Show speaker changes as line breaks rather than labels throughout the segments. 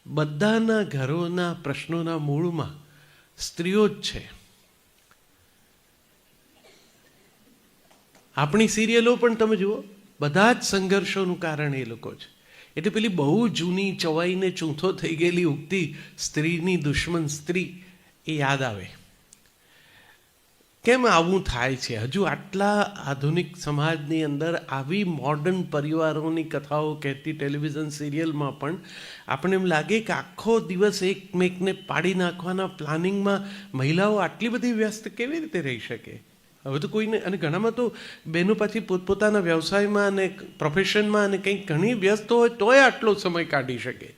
બધાના ઘરોના પ્રશ્નોના મૂળમાં સ્ત્રીઓ જ છે. આપણી સિરિયલો પણ તમે જુઓ, બધા જ સંઘર્ષોનું કારણ એ લોકો છે. એટલે પેલી બહુ જૂની ચવાઈને ચૂંથો થઈ ગયેલી ઉક્તિ સ્ત્રીની દુશ્મન સ્ત્રી એ યાદ આવે. કેમ આવું થાય છે? હજુ આટલા આધુનિક સમાજની અંદર આવી મોડર્ન પરિવારોની કથાઓ કહેતી ટેલિવિઝન સિરિયલમાં પણ આપણે એમ લાગે કે આખો દિવસ એકમેકને પાડી નાખવાના પ્લાનિંગમાં મહિલાઓ આટલી બધી વ્યસ્ત કેવી રીતે રહી શકે? હવે તો કોઈને, અને ઘણામાં તો બહેનો પાછી પોતપોતાના વ્યવસાયમાં અને પ્રોફેશનમાં અને કંઈક ઘણી વ્યસ્ત હોય તોય આટલો સમય કાઢી શકે.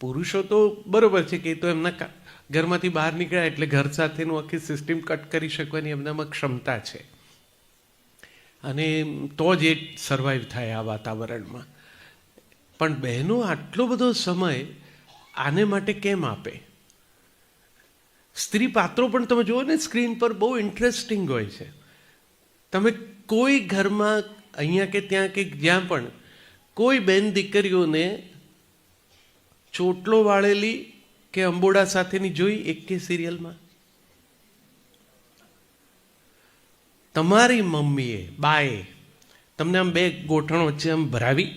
પુરુષો તો બરાબર છે કે એ તો એમના ઘરમાંથી બહાર નીકળ્યા એટલે ઘર સાથેનું આખી સિસ્ટમ કટ કરી શકવાની એમનામાં ક્ષમતા છે, અને તો જ એ સર્વાઈવ થાય આ વાતાવરણમાં. પણ બહેનો આટલો બધો સમય આને માટે કેમ આપે? સ્ત્રી પાત્રો પણ તમે જુઓ ને સ્ક્રીન પર બહુ ઇન્ટરેસ્ટિંગ હોય છે. તમે કોઈ ઘરમાં અહીંયા કે ત્યાં કે જ્યાં પણ કોઈ બેન દીકરીઓને ચોટલો વાળેલી કે અંબોડા સાથેની જોઈ એક કે સિરિયલમાં? તમારી મમ્મીએ, બાએ તમને આમ બે ગોઠણ વચ્ચે આમ ભરાવી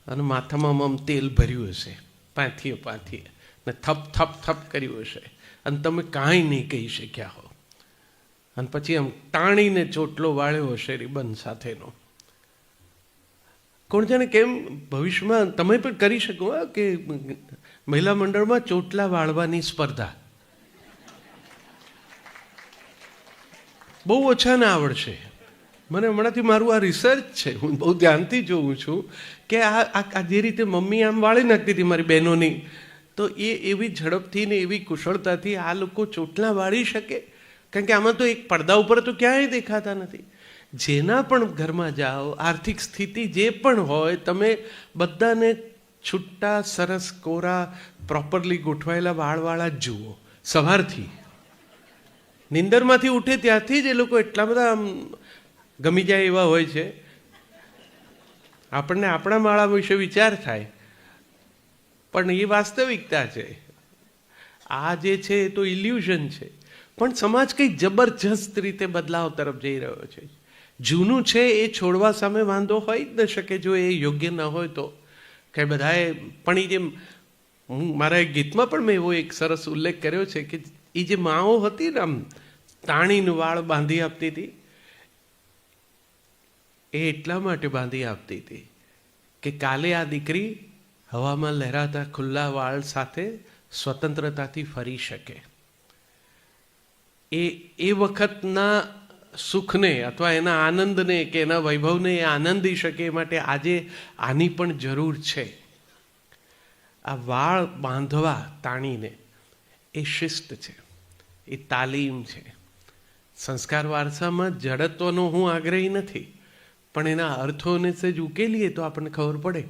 અને માથામાં આમ તેલ ભર્યું હશે, પાંથીએ પાંથીએ, ને થપ થપ થપ કર્યું હશે, અને તમે કાંઈ નહીં કહી શક્યા હો, અને પછી આમ ટાણીને ચોટલો વાળ્યો હશે રિબન સાથેનો. કોણ જાણે કેમ ભવિષ્યમાં તમે પણ કરી શકો કે મહિલા મંડળમાં ચોટલા વાળવાની સ્પર્ધા. બહુ ઓછાને આવડશે. મને હમણાંથી મારું આ રિસર્ચ છે, હું બહુ ધ્યાનથી જોઉં છું કે આ જે રીતે મમ્મી આમ વાળી નાખતી હતી મારી બહેનોની, તો એ એવી ઝડપથી ને એવી કુશળતાથી આ લોકો ચોટલા વાળી શકે? કારણ કે આમાં તો એક પડદા ઉપર તો ક્યાંય દેખાતા નથી. જેના પણ ઘરમાં જાઓ, આર્થિક સ્થિતિ જે પણ હોય, તમે બધાને છૂટા સરસ કોરા પ્રોપરલી ગોઠવાયેલા વાળવાળા જ જુઓ. સવારથી નિંદરમાંથી ઉઠે ત્યાંથી જ એ લોકો એટલા બધા આમ ગમી જાય એવા હોય છે. આપણને આપણા માળા વિશે વિચાર થાય, પણ એ વાસ્તવિકતા છે. આ જે છે એ તો ઇલ્યુઝન છે. પણ સમાજ કંઈક જબરજસ્ત રીતે બદલાવ તરફ જઈ રહ્યો છે. જૂનું છે એ છોડવા સામે વાંધો હોય જ ન શકે જો એ યોગ્ય ન હોય તો. કે બધાએ પણ એ જેમ મારા એક ગીતમાં પણ મેં એવો એક સરસ ઉલ્લેખ કર્યો છે કે એ જે માઓ હતી ને આમ તાણીને વાળ બાંધી આપતી હતી, એ એટલા માટે બાંધી આપતી હતી કે કાલે આ દીકરી હવામાં લહેરાતા ખુલ્લા વાળ સાથે સ્વતંત્રતાથી ફરી શકે. એ વખતના સુખને અથવા એના આનંદને કે એના વૈભવને એ આનંદી શકે એ માટે આજે આની પણ જરૂર છે. આ વાળ બાંધવા તાણીને એ શિસ્ત છે, એ તાલીમ છે. સંસ્કાર વારસામાં જડત્વનો હું આગ્રહી નથી, પણ એના અર્થોને સેજ ઉકેલીએ તો આપણને ખબર પડે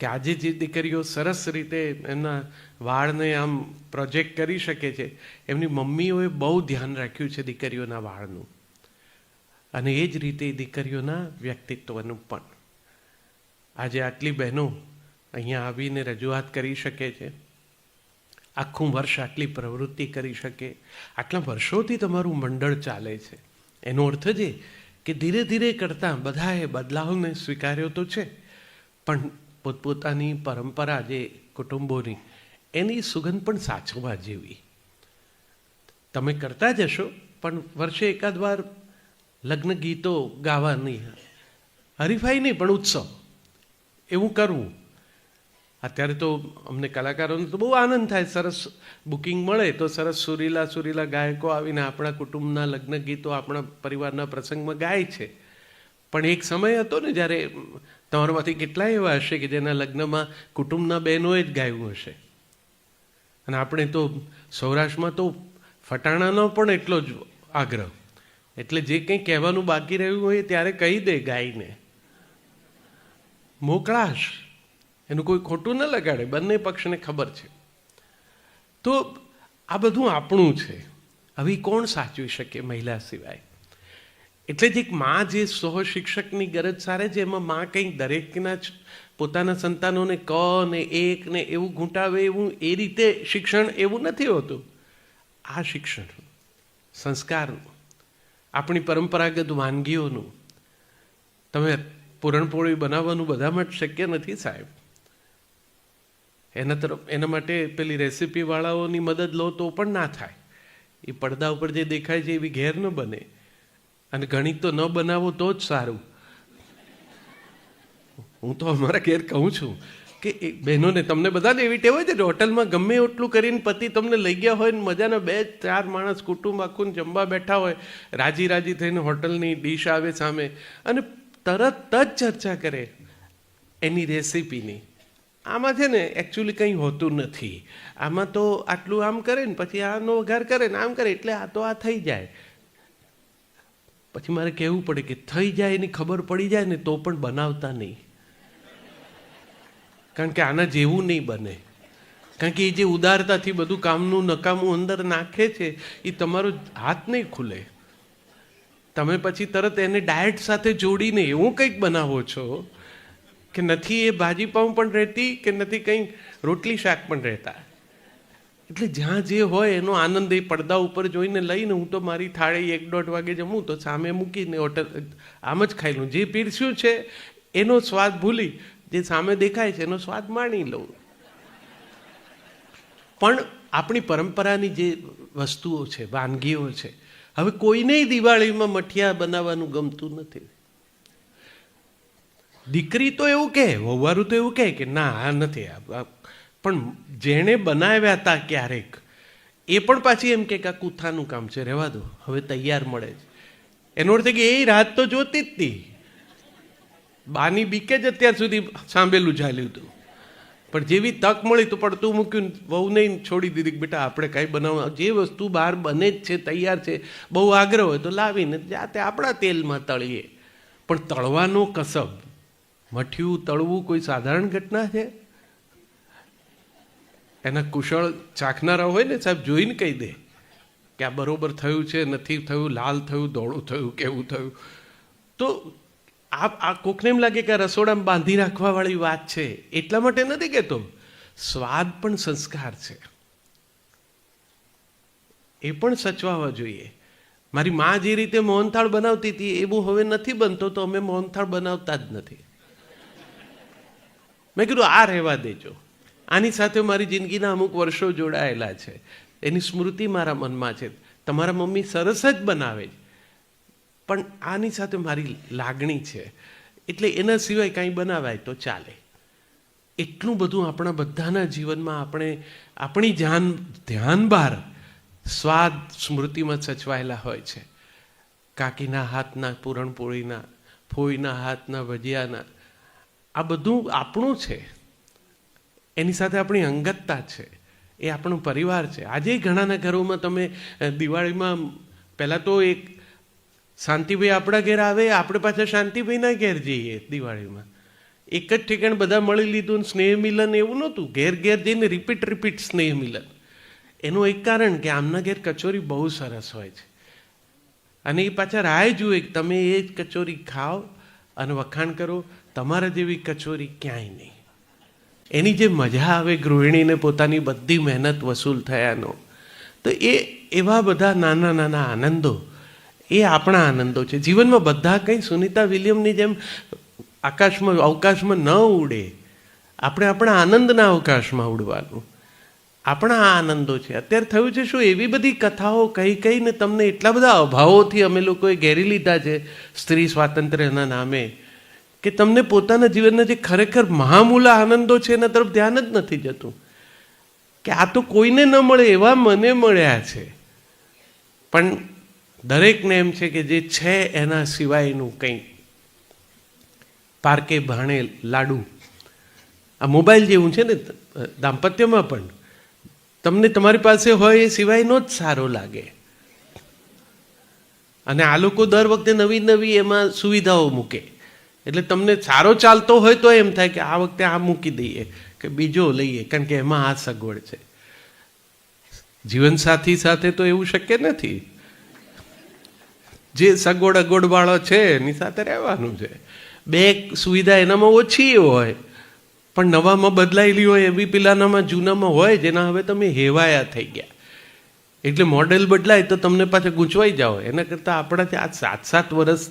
કે આજે જે દીકરીઓ સરસ રીતે એમના વાળને આમ પ્રોજેક્ટ કરી શકે છે, એમની મમ્મીઓએ બહુ ધ્યાન રાખ્યું છે દીકરીઓના વાળનું, અને એ જ રીતે દીકરીઓના વ્યક્તિત્વનું પણ. આજે આટલી બહેનો અહીંયા આવીને રજૂઆત કરી શકે છે, આખું વર્ષ આટલી પ્રવૃત્તિ કરી શકે, આટલા વર્ષોથી તમારું મંડળ ચાલે છે. એનો અર્થ જ એ કે ધીરે ધીરે કરતાં બધાએ બદલાવને સ્વીકાર્યો તો છે, પણ પોતપોતાની પરંપરા જે કુટુંબોની એની સુગંધ પણ સાચવવા જેવી. તમે કરતા જશો, પણ વર્ષે એકાદ વાર લગ્ન ગીતો ગાવાની, હરીફાઈ નહીં પણ ઉત્સવ એવું કરવું. અત્યારે તો અમને કલાકારોને તો બહુ આનંદ થાય, સરસ બુકિંગ મળે તો સરસ સુરીલા સુરીલા ગાયકો આવીને આપણા કુટુંબના લગ્ન ગીતો આપણા પરિવારના પ્રસંગમાં ગાય છે. પણ એક સમય હતો ને જ્યારે તમારામાંથી કેટલાય એવા હશે કે જેના લગ્નમાં કુટુંબના બહેનોએ જ ગાયું હશે. અને આપણે તો સૌરાષ્ટ્રમાં તો ફટાણાનો પણ એટલો જ આગ્રહ, એટલે જે કંઈ કહેવાનું બાકી રહ્યું હોય ત્યારે કહી દે ગાઈને, મોકળાશ, એનું કોઈ ખોટું ન લગાડે, બંને પક્ષને ખબર છે. તો આ બધું આપણું છે, હવે કોણ સાચવી શકે મહિલા સિવાય? એટલે જ એક મા જે સહ શિક્ષકની ગરજ સારે છે, એમાં મા કંઈક દરેકના જ પોતાના સંતાનોને ક ને એક ને એવું ઘૂંટાવે એવું એ રીતે શિક્ષણ એવું નથી હોતું. આ શિક્ષણ સંસ્કારનું, આપણી પરંપરાગત વાનગીઓનું. તમે પૂરણપોળી બનાવવાનું બધા માટે શક્ય નથી સાહેબ. એના માટે પેલી રેસીપીવાળાઓની મદદ લો તો પણ ના થાય. એ પડદા ઉપર જે દેખાય છે એવી ઘેર ન બને. અને ઘણી તો ન બનાવો તો જ સારું. હું તો અમારા ઘેર કહું છું કે બહેનોને, તમને બધાને એવી ટેવ હોય છે ને, હોટલમાં ગમે એટલું કરીને પતિ તમને લઈ ગયા હોય ને મજાના 2-4 માણસ કુટુંબ આખું જમવા બેઠા હોય, રાજી રાજી થઈને હોટલની ડીશ આવે સામે અને તરત જ ચર્ચા કરે એની રેસીપીની. આમાં છે ને એકચ્યુઅલી કંઈ હોતું નથી. આમાં તો આટલું આમ કરે ને પછી આનો વઘાર કરે ને આમ કરે એટલે આ તો આ થઈ જાય. પછી મારે કહેવું પડે કે થઈ જાય એની ખબર પડી જાય ને તો પણ બનાવતા નહીં, કારણ કે આના જેવું નહીં બને. કારણ કે એ જે ઉદારતાથી બધું કામનું નકામું અંદર નાખે છે એ તમારો હાથ નહીં ખુલે. તમે પછી તરત એને ડાયટ સાથે જોડીને એવું કંઈક બનાવો છો કે નથી એ ભાજી પાઉં પણ રહેતી કે નથી કંઈ રોટલી શાક પણ રહેતા. એટલે જ્યાં જે હોય એનો આનંદ એ પડદા ઉપર જોઈને લઈને, હું તો મારી થાળી 1-1.5 વાગે જમું તો સામે મૂકીને હોટલ આમ જ ખાઈ લઉં. જે પીરસ્યું છે એનો સ્વાદ ભૂલી જે સામે દેખાય છે એનો સ્વાદ માણી લઉં. પણ આપણી પરંપરાની જે વસ્તુઓ છે, વાનગીઓ છે, હવે કોઈને દિવાળીમાં મઠિયા બનાવવાનું ગમતું નથી. દીકરી તો એવું કહે, વહુવારું તો એવું કહે કે ના આ નથી. પણ જેણે બનાવ્યા હતા ક્યારેક એ પણ પાછી એમ કે આ કૂથાનું કામ છે, રહેવા દો, હવે તૈયાર મળે છે. એનો અર્થ કે એ રાત તો જોતી જ હતી. બાની બીકે જ અત્યાર સુધી સાંભળેલું ચાલ્યું હતું. પણ જેવી તક મળી તો પડતું મૂક્યું, બહુ નહીં છોડી દીધી કે બેટા આપણે કાંઈ બનાવવા, જે વસ્તુ બહાર બને જ છે, તૈયાર છે, બહુ આગ્રહ હોય તો લાવીને જાતે આપણા તેલમાં તળીએ. પણ તળવાનો કસબ, મઠિયું તળવું કોઈ સાધારણ ઘટના છે? એના કુશળ ચાખનારા હોય ને સાહેબ, જોઈને કહી દે કે આ બરોબર થયું છે, નથી થયું, લાલ થયું, ધોળું થયું, કેવું થયું. તો આ કોકને એમ લાગે કે આ રસોડામાં બાંધી રાખવાવાળી વાત છે, એટલા માટે નથી કહેતો. સ્વાદ પણ સંસ્કાર છે, એ પણ સચવાવા જોઈએ. મારી મા જે રીતે મોહનથાળ બનાવતી હતી એવું હવે નથી બનતો તો અમે મોહનથાળ બનાવતા જ નથી. મેં કીધું આ રહેવા દેજો. આની સાથે મારી જિંદગીના અમુક વર્ષો જોડાયેલા છે, એની સ્મૃતિ મારા મનમાં છે. તમારા મમ્મી સરસ જ બનાવે છે, પણ આની સાથે મારી લાગણી છે, એટલે એના સિવાય કાંઈ બનાવાય તો ચાલે. એટલું બધું આપણા બધાના જીવનમાં આપણે આપણી ધ્યાન બહાર સ્વાદ સ્મૃતિમાં સચવાયેલા હોય છે. કાકીના હાથના પૂરણપોળીના, ફોઈના હાથના ભજીયાના, આ બધું આપણું છે. એની સાથે આપણી અંગતતા છે, એ આપણો પરિવાર છે. આજે ઘણાના ઘરોમાં તમે દિવાળીમાં પહેલાં તો એક શાંતિભાઈ આપણા ઘેર આવે, આપણે પાછા શાંતિભાઈના ઘેર જઈએ દિવાળીમાં. એક જ ઠેકાણ બધા મળી લીધું, સ્નેહ મિલન એવું નહોતું. ઘેર ઘેર જઈને રિપીટ સ્નેહ મિલન. એનું એક કારણ કે આમના ઘેર કચોરી બહુ સરસ હોય છે અને એ પાછા રાહ જુએ કે તમે એ જ કચોરી ખાઓ અને વખાણ કરો. તમારા જેવી કચોરી ક્યાંય નહીં. એની જે મજા આવે ગૃહિણીને પોતાની બધી મહેનત વસૂલ થયાનો, તો એ એવા બધા નાના નાના આનંદો, એ આપણા આનંદો છે જીવનમાં. બધા કંઈ સુનિતા વિલિયમની જેમ અવકાશમાં ન ઉડે. આપણે આપણા આનંદના અવકાશમાં ઉડવાનું. આપણા આ આનંદો છે. અત્યારે થયું છે શું, એવી બધી કથાઓ કહીને તમને એટલા બધા અભાવોથી અમે લોકોએ ઘેરી લીધા છે સ્ત્રી સ્વાતંત્ર્યના નામે, કે તમને પોતાના જીવનના જે ખરેખર મહામૂલા આનંદો છે એના તરફ ધ્યાન જ નથી જતું. કે આ તો કોઈને ન મળે એવા મને મળ્યા છે. પણ દરેકને એમ છે કે જે છે એના સિવાયનું કંઈ પારકે ભાણે લાડુ. આ મોબાઈલ જેવું છે ને દાંપત્યમાં પણ, તમને તમારી પાસે હોય એ સિવાયનો જ સારો લાગે. અને આ લોકો દર વખતે નવી નવી એમાં સુવિધાઓ મૂકે, એટલે તમને સારો ચાલતો હોય તો એમ થાય કે આ વખતે આ મૂકી દઈએ કે બીજો લઈએ, કારણ કે એમાં આ સગવડ છે. જીવનસાથી સાથે તો એવું શક્ય નથી. જે સગવડ અગવડવાળો છે એની સાથે રહેવાનું છે. બે સુવિધા એનામાં ઓછી હોય પણ નવામાં બદલાયેલી હોય એવી પેલાનામાં જૂનામાં હોય જેના હવે તમે હેવાયા થઈ ગયા. એટલે મોડેલ બદલાય તો તમને પાછા ગૂંચવાઈ જાઓ. એના કરતાં આપણાથી આ 7-7 વર્ષ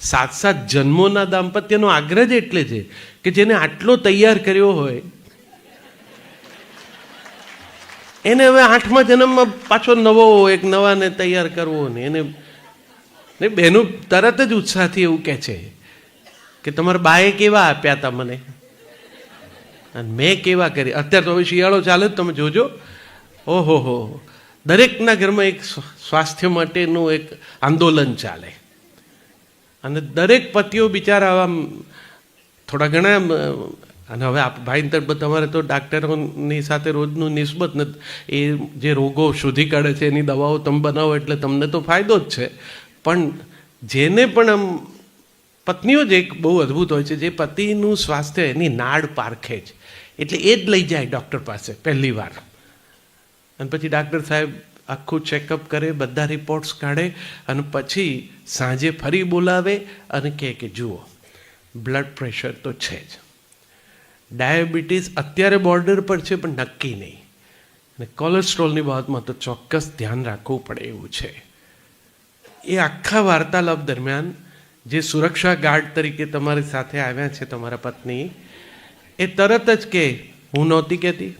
7-7 જન્મોના દાંપત્યનો આગ્રહ જ એટલે છે કે જેને આટલો તૈયાર કર્યો હોય એને હવે 8મા જન્મમાં પાછો નવો એક નવાને તૈયાર કરવો ને એને નહીં. બહેનો તરત જ ઉત્સાહથી એવું કહે છે કે તમારા બાએ કેવા આપ્યા હતા મને અને મેં કેવા કરી. અત્યારે તો હવે શિયાળો ચાલે જ, તમે જોજો. ઓહો હો, દરેકના ઘરમાં એક સ્વાસ્થ્ય માટેનું એક આંદોલન ચાલે અને દરેક પતિઓ બિચારા આવા થોડા ઘણા. અને હવે ભાઈ તમારે તો ડાક્ટરોની સાથે રોજનું નિસ્બત ને એ જે રોગો શોધી કાઢે છે એની દવાઓ તમે બનાવો એટલે તમને તો ફાયદો જ છે. પણ જેને પણ આમ પત્નીઓ જ એક બહુ અદ્ભુત હોય છે જે પતિનું સ્વાસ્થ્ય એની નાડ પારખે છે. એટલે એ જ લઈ જાય ડૉક્ટર પાસે પહેલી વાર અને પછી ડાક્ટર સાહેબ આખું ચેકઅપ કરે, બધા રિપોર્ટ્સ કાઢે અને પછી સાંજે ફરી બોલાવે અને કહે કે જુઓ બ્લડ પ્રેશર તો છે જ, ડાયાબિટીસ અત્યારે બોર્ડર પર છે પણ નક્કી નહીં, અને કોલેસ્ટ્રોલની બાબતમાં તો ચોક્કસ ધ્યાન રાખવું પડે એવું છે. એ આખા વાર્તાલાપ દરમિયાન જે સુરક્ષા ગાર્ડ તરીકે તમારી સાથે આવ્યા છે તમારા પત્ની, એ તરત જ કે હું નહોતી કહેતી.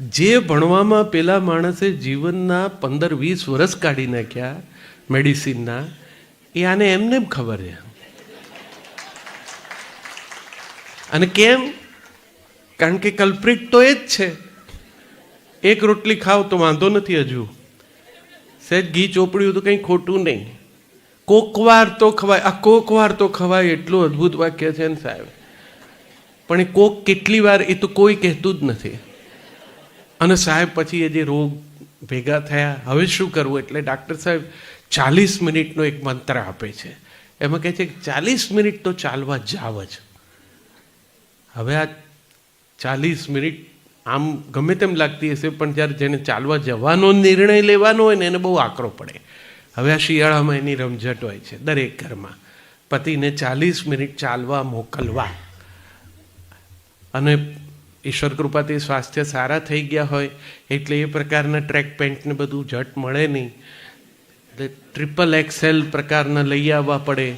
જે ભણવામાં પેલા માણસે જીવનના 15-20 વર્ષ કાઢી નાખ્યા મેડિસિનના, એ આને એમને ખબર છે. અને કેમ? કારણ કે કલ્પ્રિટ તો એ જ છે. એક રોટલી ખાવ તો વાંધો નથી, હજુ સહેજ ઘી ચોપડ્યું તો કંઈ ખોટું નહીં, કોકવાર તો ખવાય. આ કોકવાર તો ખવાય એટલું અદ્ભુત વાક્ય છે ને સાહેબ, પણ એ કોક કેટલી વાર એ તો કોઈ કહેતું જ નથી. અને સાહેબ પછી એ જે રોગ ભેગા થયા, હવે શું કરવું? એટલે ડાક્ટર સાહેબ 40 મિનિટનો એક મંત્ર આપે છે. એમાં કહે છે કે 40 મિનિટ તો ચાલવા જાવ જ. હવે આ 40 મિનિટ આમ ગમે તેમ લાગતી હશે, પણ જ્યારે જેને ચાલવા જવાનો નિર્ણય લેવાનો હોય ને એને બહુ આકરો પડે. હવે આ શિયાળામાં એની રમઝટ હોય છે દરેક ઘરમાં, પતિને 40 મિનિટ ચાલવા મોકલવા. અને ઈશ્વર કૃપાથી સ્વાસ્થ્ય સારા થઈ ગયા હોય એટલે એ પ્રકારના ટ્રેક પેન્ટને બધું ઝટ મળે નહીં, એટલે XXL પ્રકારના લઈ આવવા પડે.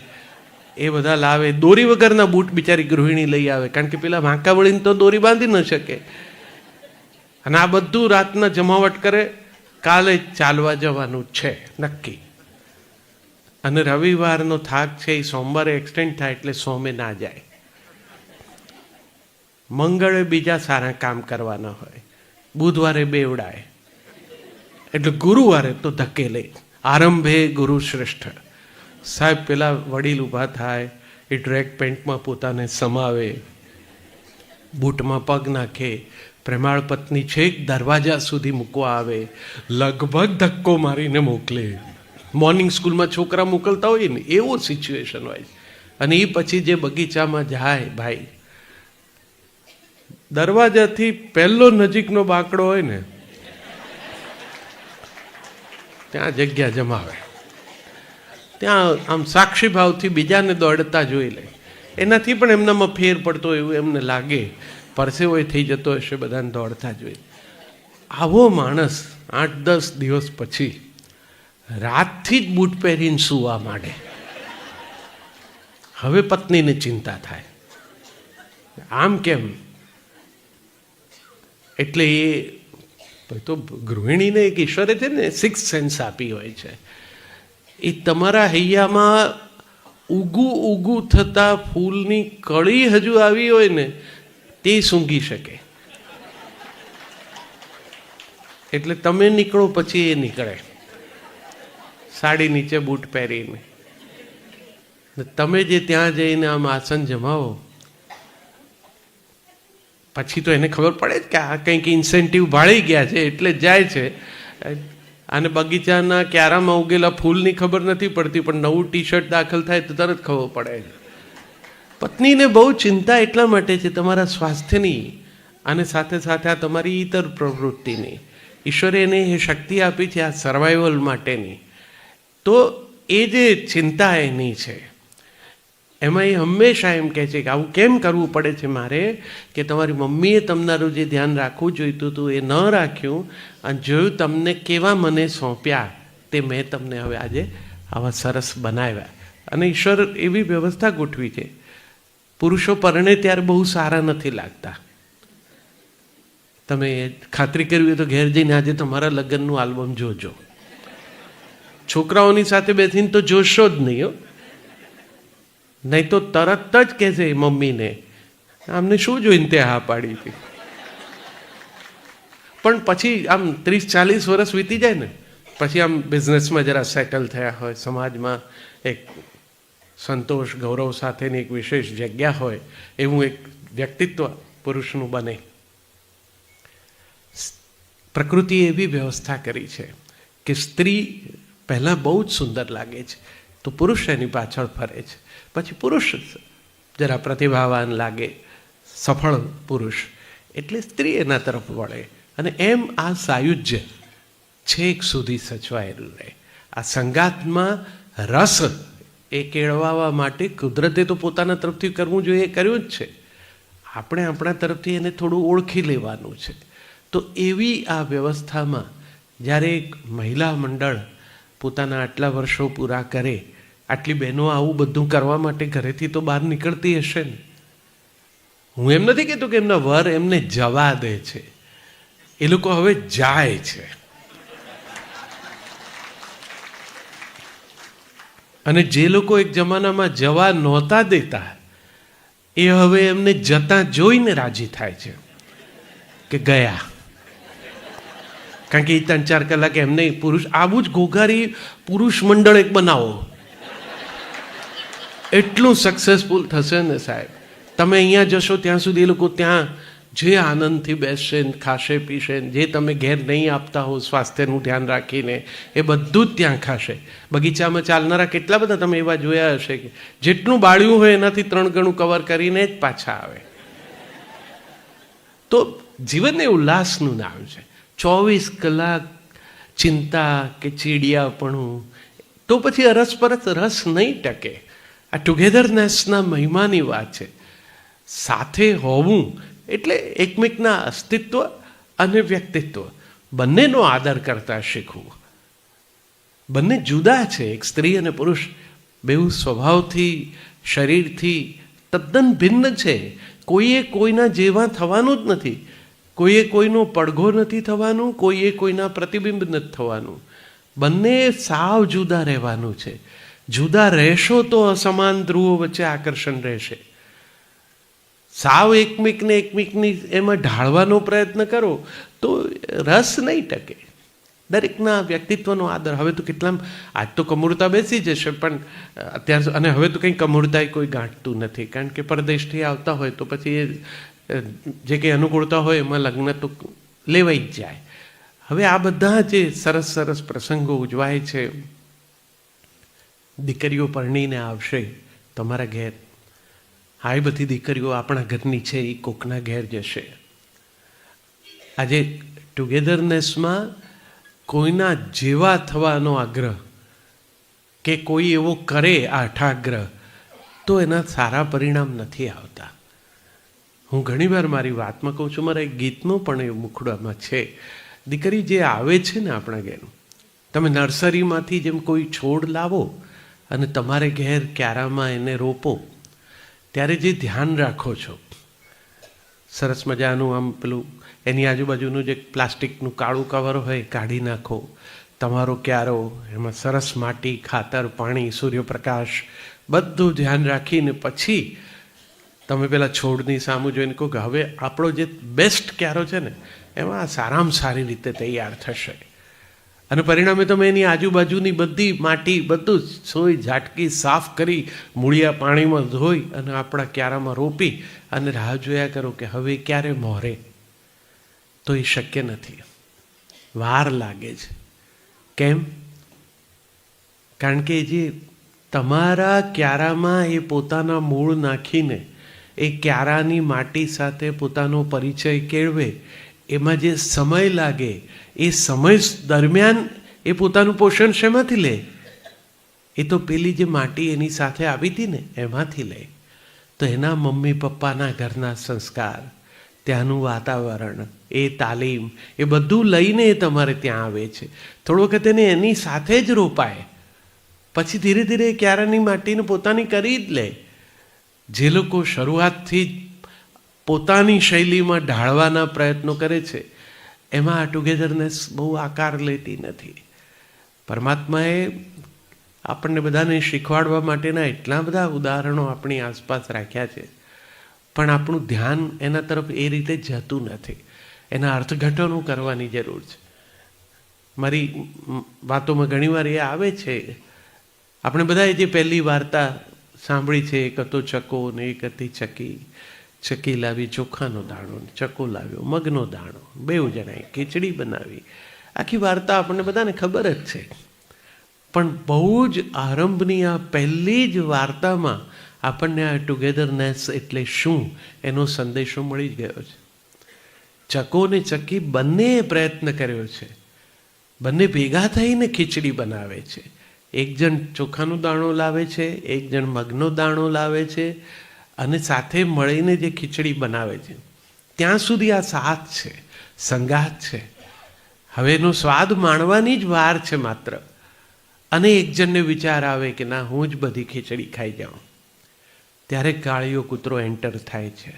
એ બધા લાવે. દોરી વગરના બૂટ બિચારી ગૃહિણી લઈ આવે, કારણ કે પેલા વાંકા વળીને તો દોરી બાંધી ન શકે. અને આ બધું રાતના જમાવટ કરે, કાલે ચાલવા જવાનું છે નક્કી. અને રવિવારનો થાક છે એ સોમવારે એક્સટેન્ડ થાય એટલે સોમે ના જાય. મંગળે બીજા સારા કામ કરવાના હોય, બુધવારે બેવડાય, એટલે ગુરુવારે તો ધકેલે. આરંભે ગુરુ શ્રેષ્ઠ. સાહેબ પેલા વડીલ ઊભા થાય, એ ડ્રેક પેન્ટમાં પોતાને સમાવે, બૂટમાં પગ નાખે, પ્રેમાળ પત્ની છેક દરવાજા સુધી મૂકવા આવે, લગભગ ધક્કો મારીને મોકલે. મોર્નિંગ સ્કૂલમાં છોકરા મોકલતા હોય ને એવું સિચ્યુએશન હોય. અને એ પછી જે બગીચામાં જાય ભાઈ, દરવાજાથી પહેલો નજીકનો બાંકડો હોય ને ત્યાં જગ્યા જમાવે, ત્યાં આમ સાક્ષી ભાવથી બીજાને દોડતા જોઈ લે. એનાથી પણ એમનામાં ફેર પડતો એવું એમને લાગે, પરસેવો થઈ જતો હશે બધાને દોડતા જોઈ. આવો માણસ 8-10 દિવસ પછી રાતથી જ બૂટ પહેરીને સૂવા માંડે. હવે પત્નીને ચિંતા થાય, આમ કેમ? એટલે એ તો ગૃહિણીને એક ઈશ્વરે છે ને 6th સેન્સ આપી હોય છે. એ તમારા હૈયામાં ઉગું થતા ફૂલની કળી હજુ આવી હોય ને તે સૂંઘી શકે. એટલે તમે નીકળો પછી એ નીકળે, સાડી નીચે બૂટ પહેરીને. તમે જે ત્યાં જઈને આમ આસન જમાવો, પછી તો એને ખબર પડે જ કે આ કંઈક ઇન્સેન્ટિવ ભાળી ગયા છે એટલે જાય છે. આને બગીચાના ક્યારામાં ઉગેલા ફૂલની ખબર નથી પડતી, પણ નવું ટી-શર્ટ દાખલ થાય તો તરત ખબર પડે. પત્નીને બહુ ચિંતા એટલા માટે છે તમારા સ્વાસ્થ્યની, અને સાથે સાથે આ તમારી ઇતર પ્રવૃત્તિની. ઈશ્વરે એને એ શક્તિ આપી છે આ સર્વાઈવલ માટેની. તો એ જે ચિંતા એની છે એમાં એ હંમેશા એમ કહે છે કે આવું કેમ કરવું પડે છે મારે, કે તમારી મમ્મીએ તમારું જે ધ્યાન રાખવું જોઈતું હતું એ ન રાખ્યું, અને જોયું તમને કેવા મને સોંપ્યા તે મેં તમને હવે આજે આવા સરસ બનાવ્યા. અને ઈશ્વર એવી વ્યવસ્થા ગોઠવી છે, પુરુષો પરણે ત્યારે બહુ સારા નથી લાગતા. તમે ખાતરી કરવી હોય તો ઘેર જઈને આજે તમારા લગ્નનું આલ્બમ જોજો. છોકરાઓની સાથે બેસીને તો જોશો જ નહીં હો, નહીં તો તરત જ કહેશે મમ્મીને આમને શું જોઈને તે હા પાડી હતી. પણ પછી આમ 30-40 વર્ષ વીતી જાય ને પછી આમ બિઝનેસમાં જરા સેટલ થયા હોય, સમાજમાં એક સંતોષ ગૌરવ સાથેની એક વિશેષ જગ્યા હોય, એવું એક વ્યક્તિત્વ પુરુષનું બને. પ્રકૃતિએ એવી વ્યવસ્થા કરી છે કે સ્ત્રી પહેલાં બહુ જ સુંદર લાગે છે તો પુરુષ એની પાછળ ફરે છે, પછી પુરુષ જરા પ્રતિભાવાન લાગે, સફળ પુરુષ, એટલે સ્ત્રી એના તરફ વળે. અને એમ આ સાયુજ્ય છેક સુધી સચવાયેલું રહે. આ સંગાતમાં રસ એ કેળવવા માટે કુદરતે તો પોતાના તરફથી કરવું જોઈએ, એ કર્યું જ છે. આપણે આપણા તરફથી એને થોડું ઓળખી લેવાનું છે. તો એવી આ વ્યવસ્થામાં જ્યારે એક મહિલા મંડળ પોતાના આટલા વર્ષો પૂરા કરે, આટલી બહેનો આવું બધું કરવા માટે ઘરેથી તો બહાર નીકળતી હશે ને. હું એમ નથી કહેતો કે એમના વર એમને જવા દે છે, એ લોકો હવે જાય છે. અને જે લોકો એક જમાનામાં જવા નહોતા દેતા એ હવે એમને જતા જોઈને રાજી થાય છે કે ગયા. કારણ કે એ 3-4 કલાક એમને પુરુષ, આવું જ ઘોઘારી પુરુષ મંડળ એક બનાવો, એટલું સક્સેસફુલ થશે ને સાહેબ. તમે અહીંયા જશો ત્યાં સુધી એ લોકો ત્યાં જે આનંદથી બેસશે, ખાશે, પીશે, જે તમે ઘેર નહીં આપતા હો સ્વાસ્થ્યનું ધ્યાન રાખીને એ બધું જ ત્યાં ખાશે. બગીચામાં ચાલનારા કેટલા બધા તમે એવા જોયા હશે કે જેટલું બાળ્યું હોય એનાથી 3 ગણું કવર કરીને જ પાછા આવે. તો જીવનને ઉલ્લાસનું નામ છે. 24 કલાક ચિંતા કે ચીડિયાપણું તો પછી અરસપરસ રસ નહીં ટકે. આ ટુગેધરનેસના મહિમાની વાત છે. સાથે હોવું એટલે એકમેકના અસ્તિત્વ અને વ્યક્તિત્વ બંનેનો આદર કરતા શીખવું. બંને જુદા છે, એક સ્ત્રી અને પુરુષ બેઉ સ્વભાવથી, શરીરથી તદ્દન ભિન્ન છે. કોઈએ કોઈના જેવા થવાનું જ નથી, કોઈએ કોઈનો પડઘો નથી થવાનું, કોઈએ કોઈના પ્રતિબિંબ નથી થવાનું. બંને સાવ જુદા રહેવાનું છે. જુદા રહેશો તો અસમાન ધ્રુવો વચ્ચે આકર્ષણ રહેશે. સાવ એકમેકની એમાં ઢાળવાનો પ્રયત્ન કરો તો રસ નહીં ટકે. દરેકના વ્યક્તિત્વનો આદર. હવે તો કેટલા, આજ તો કમૂરતા બેસી જશે, પણ અત્યાર અને હવે તો કંઈ કમૂરતા કોઈ ગાંઠતું નથી, કારણ કે પરદેશથી આવતા હોય તો પછી એ જે કંઈ અનુકૂળતા હોય એમાં લગ્ન તો લેવાઈ જ જાય. હવે આ બધા જે સરસ સરસ પ્રસંગો ઉજવાય છે, દીકરીઓ પરણીને આવશે તમારા ઘેર, હા એ બધી દીકરીઓ આપણા ઘરની છે, એ કોકના ઘેર જશે. આજે ટુગેધરનેસમાં કોઈના જેવા થવાનો આગ્રહ કે કોઈ એવો કરે આઠાગ્રહ તો એના સારા પરિણામ નથી આવતા. હું ઘણીવાર મારી વાતમાં કહું છું, મારા એક ગીતનો પણ એ મુખડામાં છે. દીકરી જે આવે છે ને આપણા ઘેર, તમે નર્સરીમાંથી જેમ કોઈ છોડ લાવો અને તમારે ઘેર ક્યારામાં એને રોપો, ત્યારે જે ધ્યાન રાખો છો, સરસ મજાનું આમ પેલું એની આજુબાજુનું જે પ્લાસ્ટિકનું કાળું કવર હોય કાઢી નાખો, તમારો ક્યારો, એમાં સરસ માટી, ખાતર, પાણી, સૂર્યપ્રકાશ બધું ધ્યાન રાખીને પછી તમે પેલા છોડની સામું જોઈને કહો કે હવે આપણો જે બેસ્ટ ક્યારો છે ને એમાં સારામાં સારી રીતે તૈયાર થશે. અને પરિણામે તમે એની આજુબાજુની બધી માટી બધું સોય ઝાટકી સાફ કરી મૂળિયા પાણીમાં ધોઈ અને આપણા ક્યારામાં રોપી અને રાહ જોયા કરો કે હવે ક્યારે મોરે. તો એ શક્ય નથી, વાર લાગે છે. કેમ? કારણ કે જે તમારા ક્યારામાં એ પોતાના મૂળ નાખીને એ ક્યારાની માટી સાથે પોતાનો પરિચય કેળવે, એમાં જે સમય લાગે, એ સમય દરમિયાન એ પોતાનું પોષણ શેમાંથી લે? એ તો પેલી જે માટી એની સાથે આવી હતી ને એમાંથી લે. તો એના મમ્મી પપ્પાના ઘરના સંસ્કાર, ત્યાંનું વાતાવરણ, એ તાલીમ, એ બધું લઈને એ તમારે ત્યાં આવે છે. થોડો વખત એને એની સાથે જ રોપાય, પછી ધીરે ધીરે ક્યારાની માટીને પોતાની કરી જ લે. જે લોકો શરૂઆતથી જ પોતાની શૈલીમાં ઢાળવાના પ્રયત્નો કરે છે એમાં આ ટુગેધરનેસ બહુ આકાર લેતી નથી. પરમાત્માએ આપણને બધાને શીખવાડવા માટેના એટલા બધા ઉદાહરણો આપણી આસપાસ રાખ્યા છે, પણ આપણું ધ્યાન એના તરફ એ રીતે જતું નથી. એના અર્થઘટનો કરવાની જરૂર છે. મારી વાતોમાં ઘણીવાર એ આવે છે, આપણે બધાએ જે પહેલી વાર્તા સાંભળી છે, એક હતો ચકો ને એક હતી ચકી. ચકી લાવી ચોખાનો દાણો, ચકો લાવ્યો મગનો દાણો, બેઉ જણાએ ખીચડી બનાવી. આખી વાર્તા આપણને બધાને ખબર જ છે. પણ બહુ જ આરંભની આ પહેલી જ વાર્તામાં આપણને આ ટુગેધરનેસ એટલે શું એનો સંદેશો મળી જ ગયો છે. ચકો ને ચકી બંનેએ પ્રયત્ન કર્યો છે, બંને ભેગા થઈને ખીચડી બનાવે છે. એક જણ ચોખાનો દાણો લાવે છે, એક જણ મગનો દાણો લાવે છે, અને સાથે મળીને જે ખીચડી બનાવે છે. ત્યાં સુધી આ સાથ છે, સંગાત છે. હવે એનો સ્વાદ માણવાની જ વાર છે માત્ર. અને એક જણને વિચાર આવે કે ના, હું જ બધી ખીચડી ખાઈ જાઉં. ત્યારે કાળિયો કૂતરો એન્ટર થાય છે.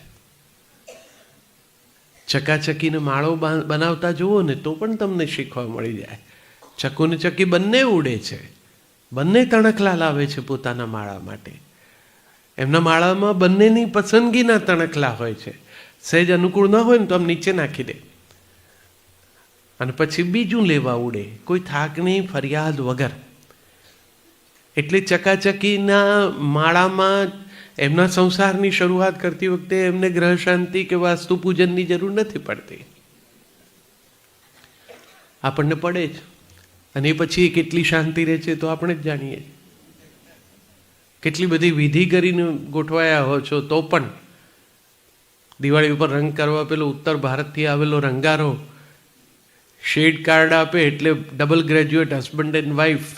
ચકાચકીને માળો બનાવતા જુઓ ને તો પણ તમને શીખવા મળી જાય. ચકો ને ચકી બંને ઉડે છે, બંને તણખલા લાવે છે પોતાના માળા માટે. એમના માળામાં બંનેની પસંદગીના તણખલા હોય છે. સહેજ અનુકૂળ ન હોય ને તો આમ નીચે નાખી દે અને પછી બીજું લેવા ઉડે, કોઈ થાકની ફરિયાદ વગર. એટલે ચકાચકીના માળામાં એમના સંસારની શરૂઆત કરતી વખતે એમને ગ્રહ શાંતિ કે વાસ્તુ પૂજનની જરૂર નથી પડતી. આપણને પડે જ, અને એ પછી કેટલી શાંતિ રહે છે તો આપણે જ જાણીએ. કેટલી બધી વિધિ કરીને ગોઠવાયા હો છો તો પણ દિવાળી ઉપર રંગ કરવા પેલો ઉત્તર ભારતથી આવેલો રંગારો શેડ કાર્ડ આપે એટલે double graduate husband and wife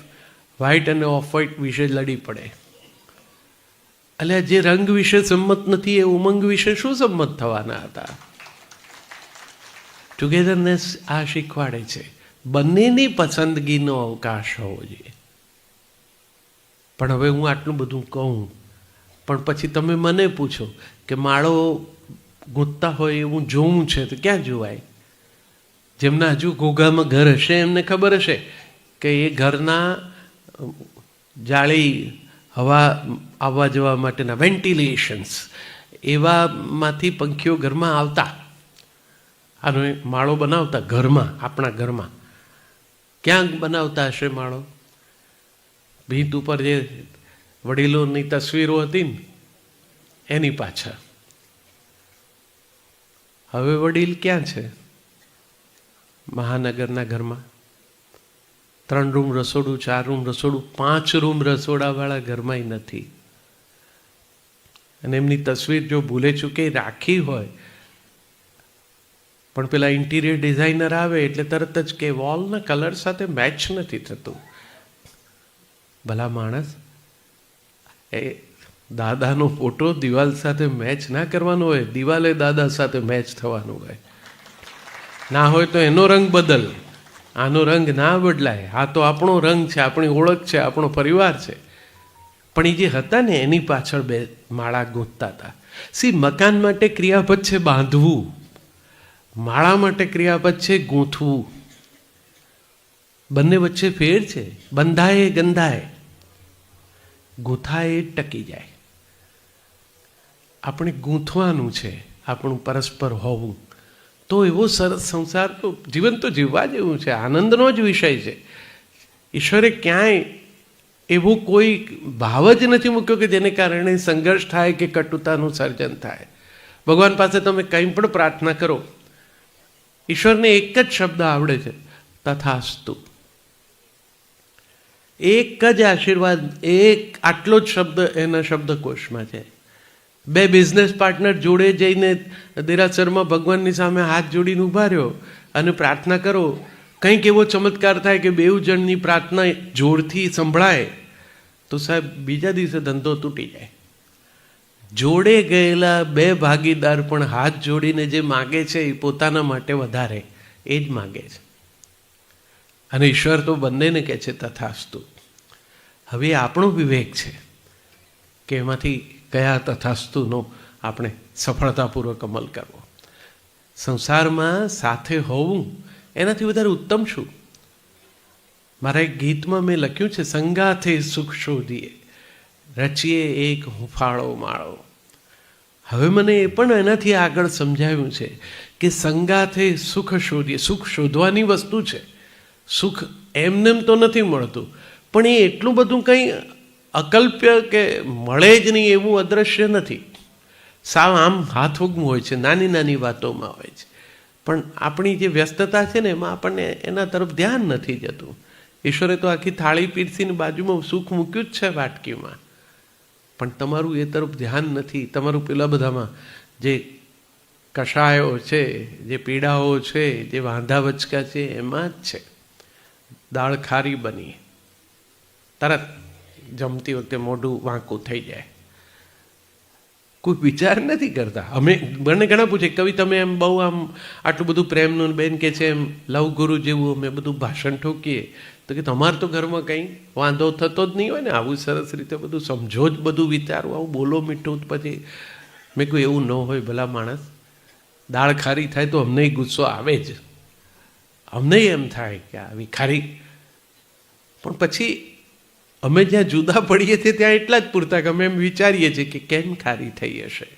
white અને ઓફ વ્હાઇટ વિશે લડી પડે. એટલે જે રંગ વિશે સંમત નથી એ ઉમંગ વિશે શું સંમત થવાના હતા? ટુગેધરનેસ આ શીખવાડે છે. બંનેની પસંદગીનો અવકાશ હોવો જોઈએ. પણ હવે હું આટલું બધું કહું, પણ પછી તમે મને પૂછો કે માળો ગૂંથતા હોય એવું જોવું છે તો ક્યાં જોવાય? જેમના હજુ ઘોઘામાં ઘર હશે એમને ખબર હશે કે એ ઘરના જાળી, હવા આવવા જવા માટેના વેન્ટિલેશન્સ, એવામાંથી પંખીઓ ઘરમાં આવતા, આનો માળો બનાવતા ઘરમાં, આપણા ઘરમાં. ક્યાં બનાવતા હશે માળો? ભીંત ઉપર જે વડીલોની તસવીરો હતી ને એની પાછળ. હવે વડીલ ક્યાં છે? મહાનગરના ઘરમાં 3 રૂમ રસોડું, 4 રૂમ રસોડું, 5 રૂમ રસોડાવાળા ઘરમાં નથી. અને એમની તસવીર જો ભૂલે ચૂકે રાખી હોય, પણ પેલા ઇન્ટિરિયર ડિઝાઇનર આવે એટલે તરત જ કે વોલના કલર સાથે મેચ નથી થતું. ભલા માણસ, એ દાદાનો ફોટો દિવાલ સાથે મેચ ના કરવાનો હોય, દિવાલે દાદા સાથે મેચ થવાનું હોય. ના હોય તો એનો રંગ બદલ, આનો રંગ ના બદલાય. આ તો આપણો રંગ છે, આપણી ઓળખ છે, આપણો પરિવાર છે. પણ એ જે હતા ને એની પાછળ બે માળા ગૂંથતા હતા. મકાન માટે ક્રિયાપદ છે બાંધવું, માળા માટે ક્રિયાપદ છે ગૂંથવું. બંને વચ્ચે ફેર છે. બંધાય ગંધાય, ગૂંથાય ટકી જાય. આપણે ગૂંથવાનું છે, આપણું પરસ્પર હોવું. તો એવો સરસ સંસાર તો જીવન તો જીવવા જેવું છે, આનંદનો જ વિષય છે. ઈશ્વરે ક્યાંય એવો કોઈ ભાવ જ નથી મૂક્યો કે જેને કારણે સંઘર્ષ થાય કે કટુતાનું સર્જન થાય. ભગવાન પાસે તમે કંઈ પણ પ્રાર્થના કરો, ઈશ્વરને એક જ શબ્દ આવડે છે, તથાસ્તુ. એક જ આશીર્વાદ, એક આટલો જ શબ્દ એના શબ્દકોશમાં છે. 2 બિઝનેસ પાર્ટનર જોડે જઈને દેરાસરમાં ભગવાનની સામે હાથ જોડીને ઊભા રહ્યો અને પ્રાર્થના કરો, કંઈક એવો ચમત્કાર થાય કે 2 જણની પ્રાર્થના જોરથી સંભળાય તો સાહેબ બીજા દિવસે ધંધો તૂટી જાય. જોડે ગયેલા બે ભાગીદાર પણ હાથ જોડીને જે માગે છે એ પોતાના માટે વધારે એ જ માગે છે. અને ઈશ્વર તો બંનેને કહે છે તથાસ્તુ. હવે આપણો વિવેક છે કે એમાંથી કયા તથાસ્તુનો આપણે સફળતાપૂર્વક અમલ કરવો. સંસારમાં સાથે હોવું એનાથી વધારે ઉત્તમ શું? મારા એક ગીતમાં મેં લખ્યું છે, સંગાથે સુખ શોધીએ રચીએ એક હુંફાળો માળો. હવે મને એ પણ એનાથી આગળ સમજાવ્યું છે કે સંગાથે સુખ શોધીએ. સુખ શોધવાની વસ્તુ છે. સુખ એમનેમ તો નથી મળતું, પણ એ એટલું બધું કંઈ અકલ્પ્ય કે મળે જ નહીં એવું અદૃશ્ય નથી. સાવ આમ હાથવગું હોય છે, નાની નાની વાતોમાં હોય છે. પણ આપણી જે વ્યસ્તતા છે ને એમાં આપણને એના તરફ ધ્યાન નથી જતું. ઈશ્વરે તો આખી થાળી પીરસીને બાજુમાં સુખ મૂક્યું જ છે વાટકીમાં, પણ તમારું એ તરફ ધ્યાન નથી. તમારું પેલા બધામાં જે કષાયો છે, જે પીડાઓ છે, જે વાંધા વચકા છે એમાં જ છે. દાળ ખારી બની તરત જમતી વખતે મોઢું વાંકું થઈ જાય. કોઈ વિચાર નથી કરતા. અમે મને ઘણા પૂછે, કવિ તમે એમ બહુ આમ આટલું બધું પ્રેમનું, બેન કે છે એમ લવ ગુરુ જેવું અમે બધું ભાષણ ઠોકીએ, તો કે તમારે તો ઘરમાં કંઈ વાંધો થતો જ નહીં હોય ને, આવું સરસ રીતે બધું સમજો જ, બધું વિચારો, આવું બોલો મીઠું. પછી મેં કહ્યું એવું ન હોય ભલા માણસ. દાળ ખારી થાય તો અમને ગુસ્સો આવે જ, અમને એમ થાય કે આવી ખારી. પણ પછી અમે જ્યાં જુદા પડીએ છીએ ત્યાં એટલા જ પૂરતા કે અમે એમ વિચારીએ છીએ કે કેમ ખારી થઈ હશે.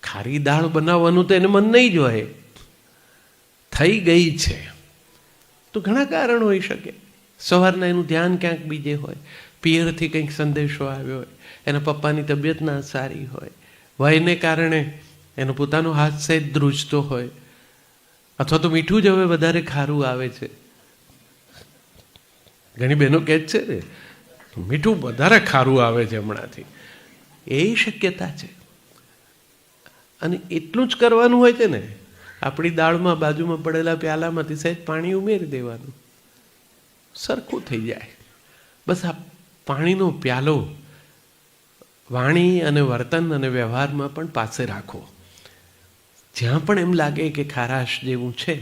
ખારી દાળ બનાવવાનું તો એને મન નહીં જ હોય, થઈ ગઈ છે તો ઘણા કારણ હોઈ શકે. સવારના એનું ધ્યાન ક્યાંક બીજે હોય, પિયરથી કંઈક સંદેશો આવ્યો હોય, એના પપ્પાની તબિયત ના સારી હોય, વયને કારણે એનો પોતાનો હાથ સહેજ ધ્રુજતો હોય, અથવા તો મીઠું જ હવે વધારે ખારું આવે છે. ઘણી બહેનો કહે છે ને મીઠું વધારે ખારું આવે છે હમણાંથી, એ શક્યતા છે. અને એટલું જ કરવાનું હોય છે ને, આપણી દાળમાં બાજુમાં પડેલા પ્યાલામાંથી સહેજ પાણી ઉમેરી દેવાનું, સરખું થઈ જાય. બસ આ પાણીનો પ્યાલો વાણી અને વર્તન અને વ્યવહારમાં પણ પાસે રાખો. જ્યાં પણ એમ લાગે કે ખારાશ જેવું છે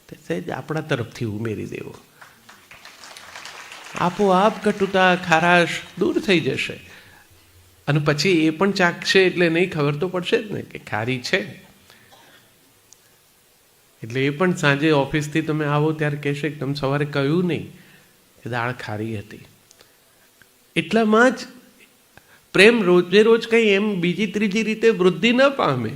તે સહેજ આપણા તરફથી ઉમેરી દેવો. આપોઆપ કટુતા ખારાશ દૂર થઈ જશે. અને પછી એ પણ ચાખશે એટલે નહીં, ખબર તો પડશે જ ને કે ખારી છે. એટલે એ પણ સાંજે ઓફિસથી તમે આવો ત્યારે કહેશે કે તમે સવારે કહ્યું નહીં કે દાળ ખારી હતી. એટલામાં જ પ્રેમ રોજે રોજ કંઈ એમ બીજી ત્રીજી રીતે વૃદ્ધિ ન પામે.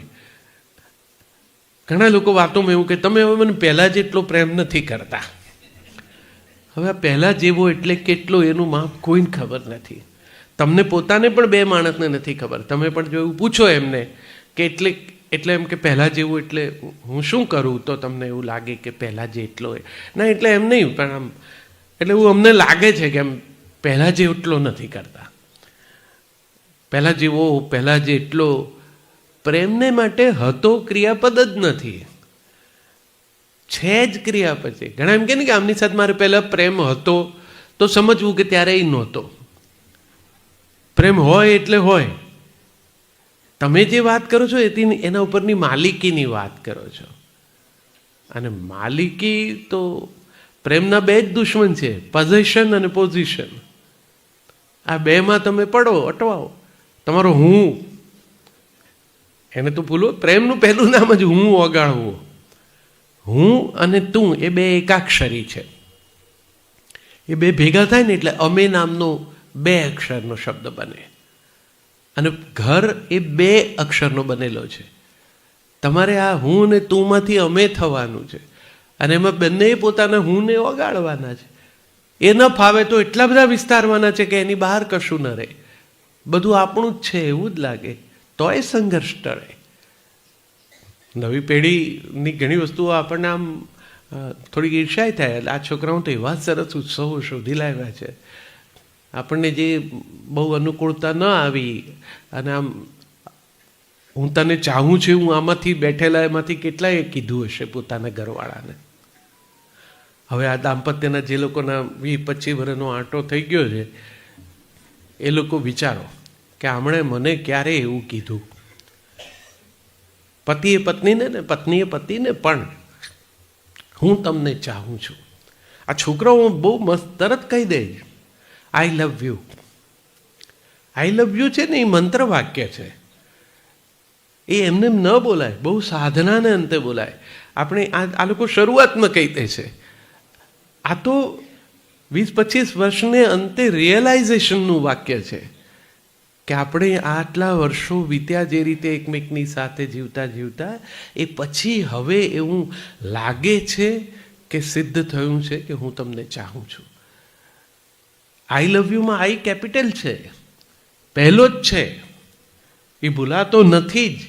ઘણા લોકો વાતોમાં એવું કે તમે હવે મને પહેલાં જેટલો પ્રેમ નથી કરતા. હવે આ પહેલાં જેવો એટલે કેટલો એનું માપ કોઈને ખબર નથી. તમને પોતાને પણ બે માણસને નથી ખબર. તમે પણ જો એવું પૂછો એમને કે એટલે એમ કે પહેલાં જેવું એટલે હું શું કરું, તો તમને એવું લાગે કે પહેલાં જેટલો હોય ના, એટલે એમ નહીં, પણ આમ એટલે એવું અમને લાગે છે કે એમ પહેલાં જેટલો નથી કરતા. પહેલાં જેવો પહેલાં જેટલો પ્રેમને માટે હતો ક્રિયાપદ જ નથી, છે જ ક્રિયાપદ છે. ઘણા એમ કે ને કે આમની સાથે મારે પહેલાં પ્રેમ હતો, તો સમજવું કે ત્યારે એ નહોતો. પ્રેમ હોય એટલે હોય. તમે જે વાત કરો છો એના ઉપરની માલિકીની વાત કરો છો. અને માલિકી તો પ્રેમના બે જ દુશ્મન છે, પોઝેશન અને પોઝિશન. આ બેમાં તમે પડો, અટવાઓ. તમારો હું એને તો ભૂલો. પ્રેમનું પહેલું નામ જ હું ઓગાળવું. હું અને તું એ બે એકાક્ષરી છે. એ બે ભેગા થાય ને એટલે અમે નામનો બે અક્ષરનો શબ્દ બને. અને ઘર એ બે અક્ષરનો બનેલો છે. તમારે આ હું ને તુંમાંથી અમે થવાનું છે. અને એમાં બંને પોતાના હુંને ઓગાળવાના છે. એ ન ફાવે તો એટલા બધા વિસ્તારવાના છે કે એની બહાર કશું ન રહે. બધું આપણું જ છે એવું જ લાગે, તોય સંઘર્ષ ટળે. નવી પેઢીની ઘણી વસ્તુઓ આપણને આમ થોડીક ઈર્ષ્યા થાય. આ છોકરાઓ તો એવા સરસ ઉત્સવો શોધી લાવ્યા છે. આપણને જે બહુ અનુકૂળતા ન આવી, અને આમ હું તને ચાહું છું હું આમાંથી બેઠેલા એમાંથી કેટલાય કીધું હશે પોતાના ઘરવાળાને. હવે આ દાંપત્યના જે લોકોના 20-25 વર્ષનો આંટો થઈ ગયો છે એ લોકો વિચારો કે આમણે મને ક્યારે એવું કીધું. પતિએ પત્નીને ને પત્નીએ પતિને પણ હું તમને ચાહું છું. આ છોકરાઓ બહુ મસ્ત તરત કહી દે આઈ love you. I love you છે ને એ મંત્ર વાક્ય છે, એ એમને ન બોલાય, બહુ સાધનાને અંતે બોલાય. આપણે આ લોકો શરૂઆતમાં કહી દે છે. આ તો 20-25 વર્ષને અંતે રિયલાઇઝેશનનું વાક્ય છે કે આપણે આટલા વર્ષો વીત્યા જે રીતે એકમેકની સાથે જીવતા જીવતા એ પછી હવે એવું લાગે છે કે સિદ્ધ થયું છે કે હું તમને ચાહું છું. આઈ લવ યુમાં આઈ કેપિટલ છે, પહેલો જ છે, એ ભૂલાતો નથી જ.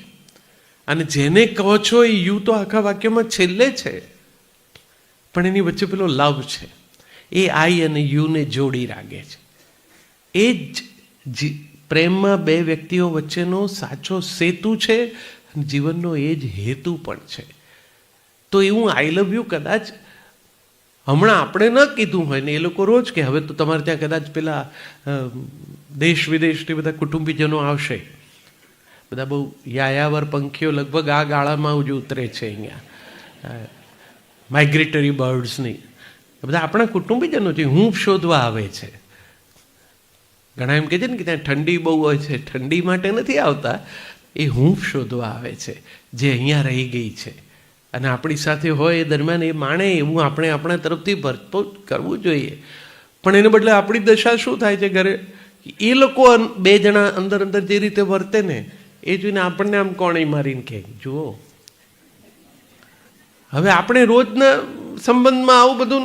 અને જેને કહો છો એ યુ તો આખા વાક્યમાં છેલ્લે છે, પણ એની વચ્ચે પેલો લવ છે, એ આઈ અને યુને જોડી રાખે છે. એ જ પ્રેમમાં બે વ્યક્તિઓ વચ્ચેનો સાચો સેતુ છે, જીવનનો એ જ હેતુ પણ છે. તો એવું આઈ લવ યુ કદાચ હમણાં આપણે ન કીધું હોય ને એ લોકો રોજ કે હવે તો તમારે ત્યાં કદાચ પેલા દેશ વિદેશથી બધા કુટુંબીજનો આવશે, બધા બહુ યાયાવર પંખીઓ લગભગ આ ગાળામાં જ ઉતરે છે અહીંયા, માઇગ્રેટરી બર્ડ્સની બધા આપણા કુટુંબીજનો છે, હૂંફ શોધવા આવે છે. ઘણા એમ કહે છે ને કે ત્યાં ઠંડી બહુ હોય છે, ઠંડી માટે નથી આવતા, એ હૂંફ શોધવા આવે છે જે અહીંયા રહી ગઈ છે અને આપણી સાથે હોય એ દરમિયાન એ માણે એવું આપણે આપણા તરફથી ભરપૂર કરવું જોઈએ. પણ એને બદલે આપણી દશા શું થાય છે ઘરે, એ લોકો બે જણા અંદર અંદર જે રીતે વર્તે ને એ જોઈને આપણને આમ કોણી મારીને કહે જુઓ. હવે આપણે રોજના સંબંધમાં આવું બધું,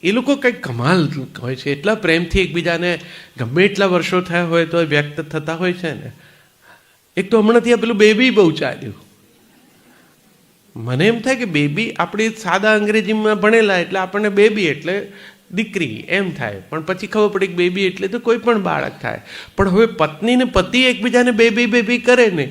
એ લોકો કંઈક કમાલ હોય છે, એટલા પ્રેમથી એકબીજાને ગમે એટલા વર્ષો થયા હોય તો વ્યક્ત થતા હોય છે ને. એક તો હમણાં ત્યાં પેલું બેબી બહુ ચાલ્યું. મને એમ થાય કે બેબી, આપણે સાદા અંગ્રેજીમાં ભણેલા એટલે આપણને બેબી એટલે દીકરી એમ થાય, પણ પછી ખબર પડી કે બેબી એટલે તો કોઈ પણ બાળક થાય. પણ હવે પત્ની ને પતિ એકબીજાને બેબી બેબી કરે ને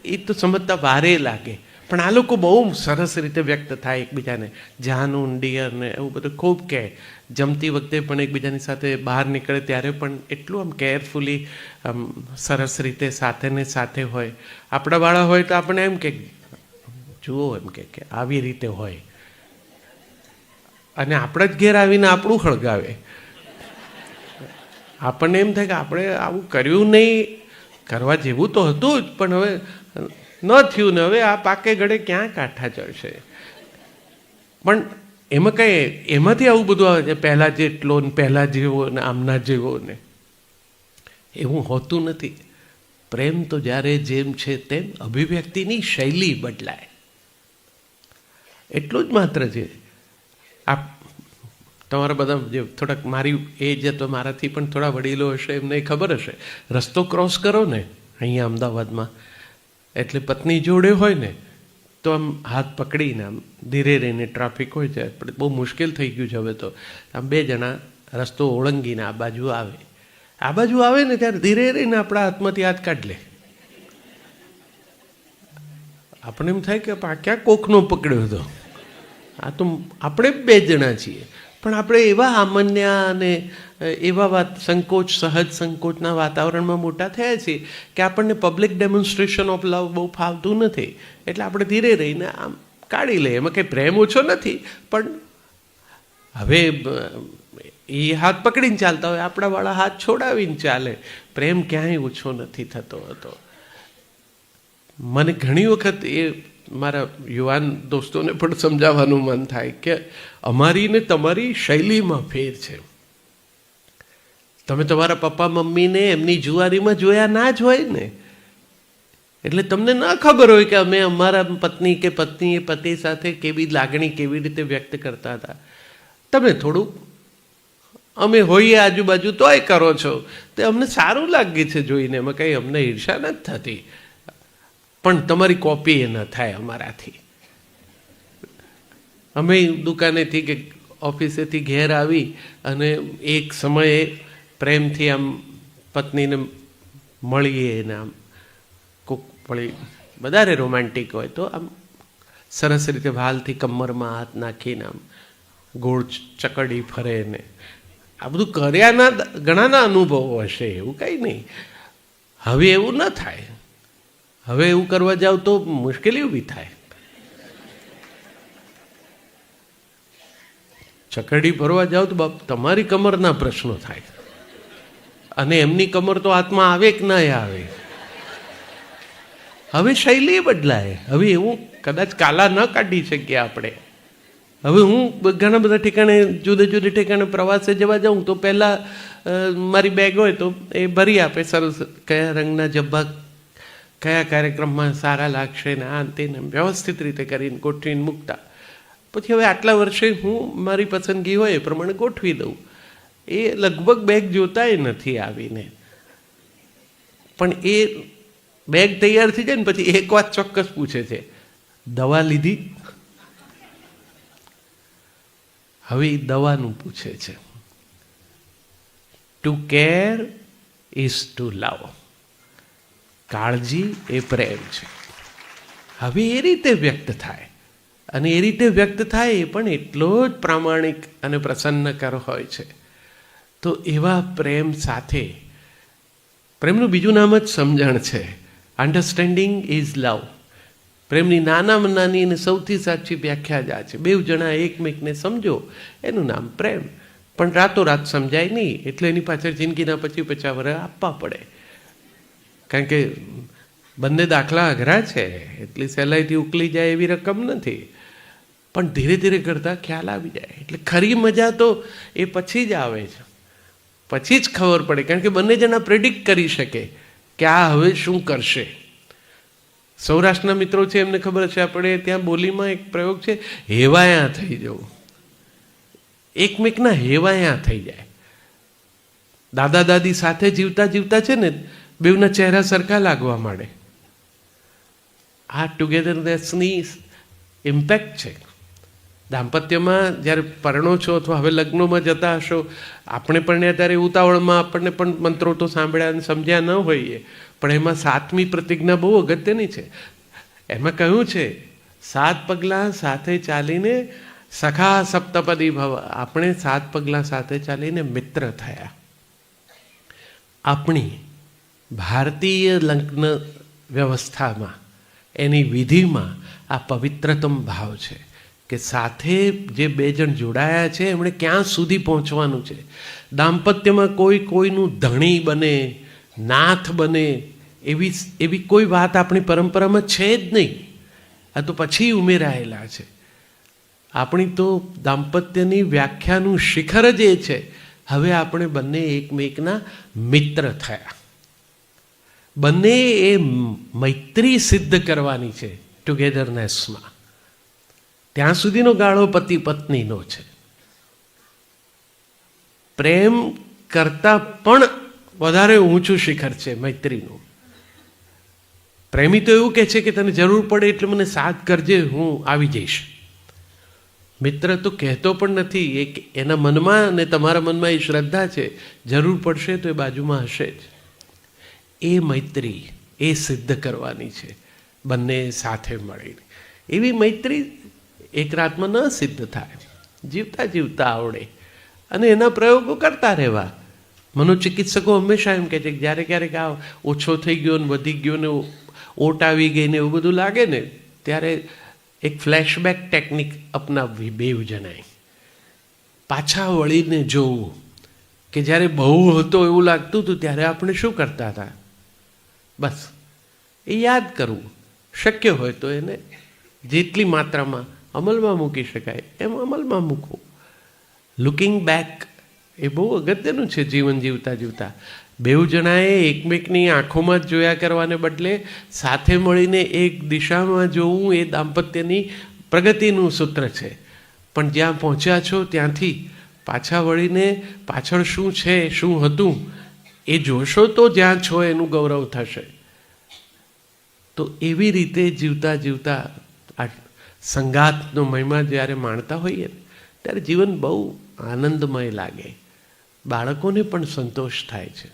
એ તો સમજતા વારે લાગે. પણ આ લોકો બહુ સરસ રીતે વ્યક્ત થાય એકબીજાને, જાનું ડિયર ને એવું બધું ખૂબ કહે. જમતી વખતે પણ એકબીજાની સાથે બહાર નીકળે ત્યારે પણ એટલું આમ કેરફુલી આમ સરસ રીતે સાથે ને સાથે હોય. આપણા વાળા હોય તો આપણે એમ કે જુઓ એમ કે આવી રીતે હોય, અને આપણા જ ઘેર આવીને આપણું સળગાવે. આપણને એમ થાય કે આપણે આવું કર્યું નહીં, કરવા જેવું તો હતું જ પણ હવે ન થયું ને હવે આ પાકે ગળે ક્યાં કાંઠા ચડશે. પણ એમાં કંઈ એમાંથી આવું બધું આવે છે પહેલાં જેટલો ને પહેલાં જેવો ને આમના જેવો ને, એવું હોતું નથી. પ્રેમ તો જ્યારે જેમ છે તેમ અભિવ્યક્તિની શૈલી બદલાય એટલું જ માત્ર છે. આપ તમારા બધા જે થોડાક મારી એજ તો મારાથી પણ થોડા વડીલો હશે એમને ખબર હશે, રસ્તો ક્રોસ કરો ને અહીંયા અમદાવાદમાં એટલે પત્ની જોડે હોય ને તો આમ હાથ પકડીને આમ ધીરે રહીને, ટ્રાફિક હોય છે બહુ મુશ્કેલ થઈ ગયું છે હવે તો, આમ બે જણા રસ્તો ઓળંગીને આ બાજુ આવે ને ત્યારે ધીરે રહીને આપણા હાથમાંથી હાથ કાઢ લે. આપણે એમ થાય કે આ ક્યાં કોકનો પકડ્યો હતો, આ તો આપણે બે જણા છીએ. પણ આપણે એવા આમન્યા અને એવા સહજ સંકોચના વાતાવરણમાં મોટા થયા છીએ કે આપણને પબ્લિક ડેમોન્સ્ટ્રેશન ઓફ લવ બહુ ફાવતું નથી. એટલે આપણે ધીરે રહીને આમ કાઢી લઈએ. એમાં કંઈ પ્રેમ ઓછો નથી, પણ હવે એ હાથ પકડીને ચાલતા હોય, આપણા વાળા હાથ છોડાવીને ચાલે. પ્રેમ ક્યાંય ઓછો નથી થતો હતો. મને ઘણી વખત એ મારા યુવાન દોસ્તોને પણ સમજાવવાનું મન થાય કે અમારી ને તમારી શૈલીમાં ફેર છે. તમે તમારા પપ્પા મમ્મીને એમની જુવારીમાં જોયા ના જ હોય ને, એટલે તમને ના ખબર હોય કે અમે અમારા પત્ની કે પત્નીએ પતિ સાથે કેવી લાગણી કેવી રીતે વ્યક્ત કરતા હતા. તમે થોડુંક અમે હોઈએ આજુબાજુ તોય કરો છો, તે અમને સારું લાગે છે જોઈને, એમાં કંઈ અમને ઈર્ષા નથી થતી. પણ તમારી કોપી એ ન થાય અમારાથી. અમે દુકાનેથી કે ઓફિસેથી ઘેર આવી અને એક સમયે પ્રેમથી આમ પત્નીને મળીએ ને આમ કોક વળી વધારે રોમેન્ટિક હોય તો આમ સરસ રીતે વાલથી કમરમાં હાથ નાખીને આમ ગોળ ચકડી ફરે ને આ બધું કર્યાના ઘણાના અનુભવો હશે, એવું કંઈ નહીં. હવે એવું ન થાય. હવે એવું કરવા જાવ તો મુશ્કેલી ઊભી થાય. ચકરડી ભરવા જાઓ તો બાપ તમારી કમરના પ્રશ્નો થાય, અને એમની કમર તો હાથમાં આવે કે ના આવે. હવે શૈલી બદલાય. હવે એવું કદાચ કાલા ન કાઢી શકીએ આપણે. હવે હું ઘણા બધા ઠેકાણે જુદે જુદે ઠેકાણે પ્રવાસે જવા જાઉં તો પહેલાં મારી બેગ હોય તો એ ભરી આપે સરસ, કયા રંગના જબ્બા કયા કાર્યક્રમમાં સારા લાગશે ને આ તેને વ્યવસ્થિત રીતે કરીને ગોઠવીને મૂકતા. પછી હવે આટલા વર્ષે હું મારી પસંદગી હોય એ પ્રમાણે ગોઠવી દઉં. એ લગભગ બેગ જોતાય નથી આવીને. પણ એ બેગ તૈયાર થઈ જાય ને પછી એક વાત ચોક્કસ પૂછે છે, દવા લીધી? હવે એ દવાનું પૂછે છે. To care is to love. કાળજી એ પ્રેમ છે. હવે એ રીતે વ્યક્ત થાય, અને એ રીતે વ્યક્ત થાય એ પણ એટલો જ પ્રામાણિક અને પ્રસન્નકર હોય છે. તો એવા પ્રેમ સાથે, પ્રેમનું બીજું નામ જ સમજણ છે. અન્ડરસ્ટેન્ડિંગ ઇઝ લવ. પ્રેમની નાનામાં નાની અને સૌથી સાચી વ્યાખ્યા જ આ છે. બે જણા એકમેકને સમજો એનું નામ પ્રેમ. પણ રાતોરાત સમજાય નહીં, એટલે એની પાછળ જિંદગીના 50 વર્ષ આપવા પડે. કારણ કે બંને દાખલા અઘરા છે, એટલી સહેલાઈથી ઉકલી જાય એવી રકમ નથી. પણ ધીરે ધીરે કરતાં ખ્યાલ આવી જાય. એટલે ખરી મજા તો એ પછી જ આવે છે, પછી જ ખબર પડે. કારણ કે બંને જણા પ્રેડિક્ટ કરી શકે કે આ હવે શું કરશે. સૌરાષ્ટ્રના મિત્રો છે, એમને ખબર છે. આપણે ત્યાં બોલીમાં એક પ્રયોગ છે, હેવાયા થઈ જવું. એકમેકના હેવાયા થઈ જાય. દાદા દાદી સાથે જીવતા જીવતા છે ને, બેવના ચહેરા સરખા લાગવા માંડે. આ ટુગેધરનેસની ઇમ્પેક્ટ છે. દાંપત્યમાં જ્યારે પરણો છો અથવા હવે લગ્નોમાં જતા હશો, આપણે પણ ત્યારે ઉતાવળમાં આપણને પણ મંત્રો તો સાંભળ્યા અને સમજ્યા ન હોઈએ, પણ એમાં 7મી પ્રતિજ્ઞા બહુ અગત્યની છે. એમાં કહ્યું છે, 7 પગલાં સાથે ચાલીને સખા સપ્તપદી ભવ. આપણે 7 પગલાં સાથે ચાલીને મિત્ર થયા. આપણી ભારતીય લગ્ન વ્યવસ્થામાં, એની વિધિમાં આ પવિત્રતમ ભાવ છે કે સાથે જે 2 જણ જોડાયા છે એમણે ક્યાં સુધી પહોંચવાનું છે. દાંપત્યમાં કોઈ કોઈનું ધણી બને, નાથ બને એવી કોઈ વાત આપણી પરંપરામાં છે જ નહીં. આ તો પછી ઉમેરાયેલા છે. આપણી તો દાંપત્યની વ્યાખ્યાનું શિખર જ એ છે, હવે આપણે બંને એકમેકના મિત્ર થયા. બંને એ મૈત્રી સિદ્ધ કરવાની છે ટુગેધરનેસમાં. ત્યાં સુધીનો ગાળો પતિ પત્નીનો છે. પ્રેમ કરતાં પણ વધારે ઊંચું શિખર છે મૈત્રીનું. પ્રેમી તો એવું કહે છે કે તને જરૂર પડે એટલે મને સાથ કરજે, હું આવી જઈશ. મિત્ર તો કહેતો પણ નથી. એના મનમાં અને તમારા મનમાં એ શ્રદ્ધા છે, જરૂર પડશે તો એ બાજુમાં હશે જ. એ મૈત્રી એ સિદ્ધ કરવાની છે બંને સાથે મળીને. એવી મૈત્રી એક રાતમાં ન સિદ્ધ થાય, જીવતા જીવતા આવડે અને એના પ્રયોગો કરતા રહેવા. મનોચિકિત્સકો હંમેશા એમ કહે છે કે જ્યારે ક્યારેક આ ઓછો થઈ ગયો ને વધી ગયો ને ઓટ આવી ગઈ ને એવું બધું લાગે ને, ત્યારે એક ફ્લેશબેક ટેકનિક અપનાવવી 2 જણાએ. પાછા વળીને જોવું કે જ્યારે બહુ હતો એવું લાગતું હતું ત્યારે આપણે શું કરતા હતા. બસ એ યાદ કરવું. શક્ય હોય તો એને જેટલી માત્રામાં અમલમાં મૂકી શકાય એમ અમલમાં મૂકવું. લુકિંગ બેક એ બહુ અગત્યનું છે જીવન જીવતા જીવતા. 2 જણાએ એકમેકની આંખોમાં જ જોયા કરવાને બદલે સાથે મળીને એક દિશામાં જોવું એ દાંપત્યની પ્રગતિનું સૂત્ર છે. પણ જ્યાં પહોંચ્યા છો ત્યાંથી પાછા વળીને પાછળ શું છે, શું હતું એ જોશો તો જ્યાં છો એનું ગૌરવ થશે. તો એવી રીતે જીવતા જીવતા આ સંગાતનો મહિમા જ્યારે માણતા હોઈએ ત્યારે જીવન બહુ આનંદમય લાગે. બાળકોને પણ સંતોષ થાય છે.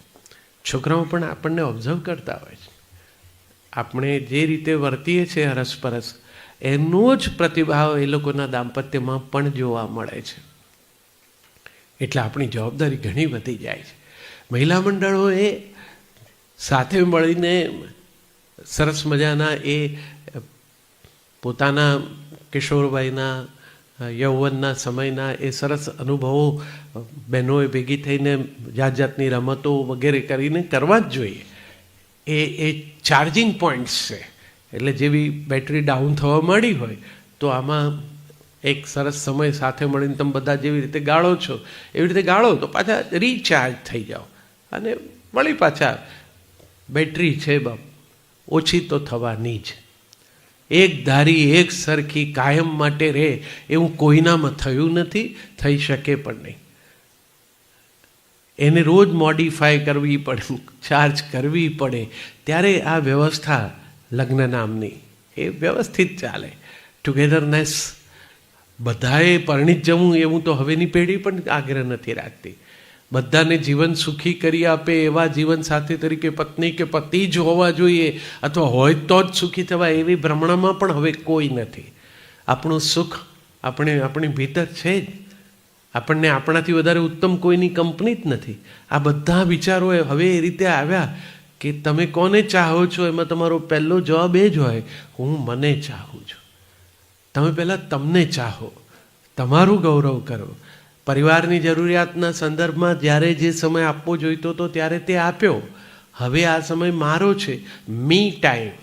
છોકરાઓ પણ આપણને ઓબ્ઝર્વ કરતા હોય છે. આપણે જે રીતે વર્તીએ છીએ હરસપરસ, એનો જ પ્રતિભાવ એ લોકોના દાંપત્યમાં પણ જોવા મળે છે. એટલે આપણી જવાબદારી ઘણી વધી જાય છે. મહિલા મંડળોએ સાથે મળીને સરસ મજાના એ પોતાના કિશોરભાઈના યૌવનના સમયના એ સરસ અનુભવો બહેનોએ ભેગી થઈને જાત જાતની રમતો વગેરે કરીને કરવા જ જોઈએ. એ ચાર્જિંગ પોઈન્ટ્સ છે. એટલે જેવી બેટરી ડાઉન થવા માંડી હોય તો આમાં એક સરસ સમય સાથે મળીને તમે બધા જેવી રીતે ગાળો છો એવી રીતે ગાળો તો પાછા રિચાર્જ થઈ જાઓ અને વળી પાછા બેટરી છે બાપ ઓછી તો થવાની જ. એક ધારી એક સરખી કાયમ માટે રહે એવું કોઈનામાં થયું નથી, થઈ શકે પણ નહીં. એને રોજ મોડિફાય કરવી પડે, ચાર્જ કરવી પડે, ત્યારે આ વ્યવસ્થા લગ્ન નામની એ વ્યવસ્થિત ચાલે. ટુગેધરનેસ બધાએ પરણિત જવું એવું તો હવેની પેઢી પણ આગ્રહ નથી રાખતી. બધાને જીવન સુખી કરી આપે એવા જીવનસાથી તરીકે પત્ની કે પતિ જ હોવા જોઈએ અથવા હોય તો જ સુખી થવા એવી ભ્રમણામાં પણ હવે કોઈ નથી. આપણું સુખ આપણી ભીતર છે જ. આપણને આપણાથી વધારે ઉત્તમ કોઈની કંપની જ નથી. આ બધા વિચારો હવે એ રીતે આવ્યા કે તમે કોને ચાહો છો એમાં તમારો પહેલો જવાબ એ જ હોય, હું મને ચાહું છું. તમે પહેલાં તમને ચાહો, તમારું ગૌરવ કરો. પરિવારની જરૂરિયાતના સંદર્ભમાં જ્યારે જે સમય આપવો જોઈતો હતો ત્યારે તે આપ્યો. હવે આ સમય મારો છે, મી ટાઈમ.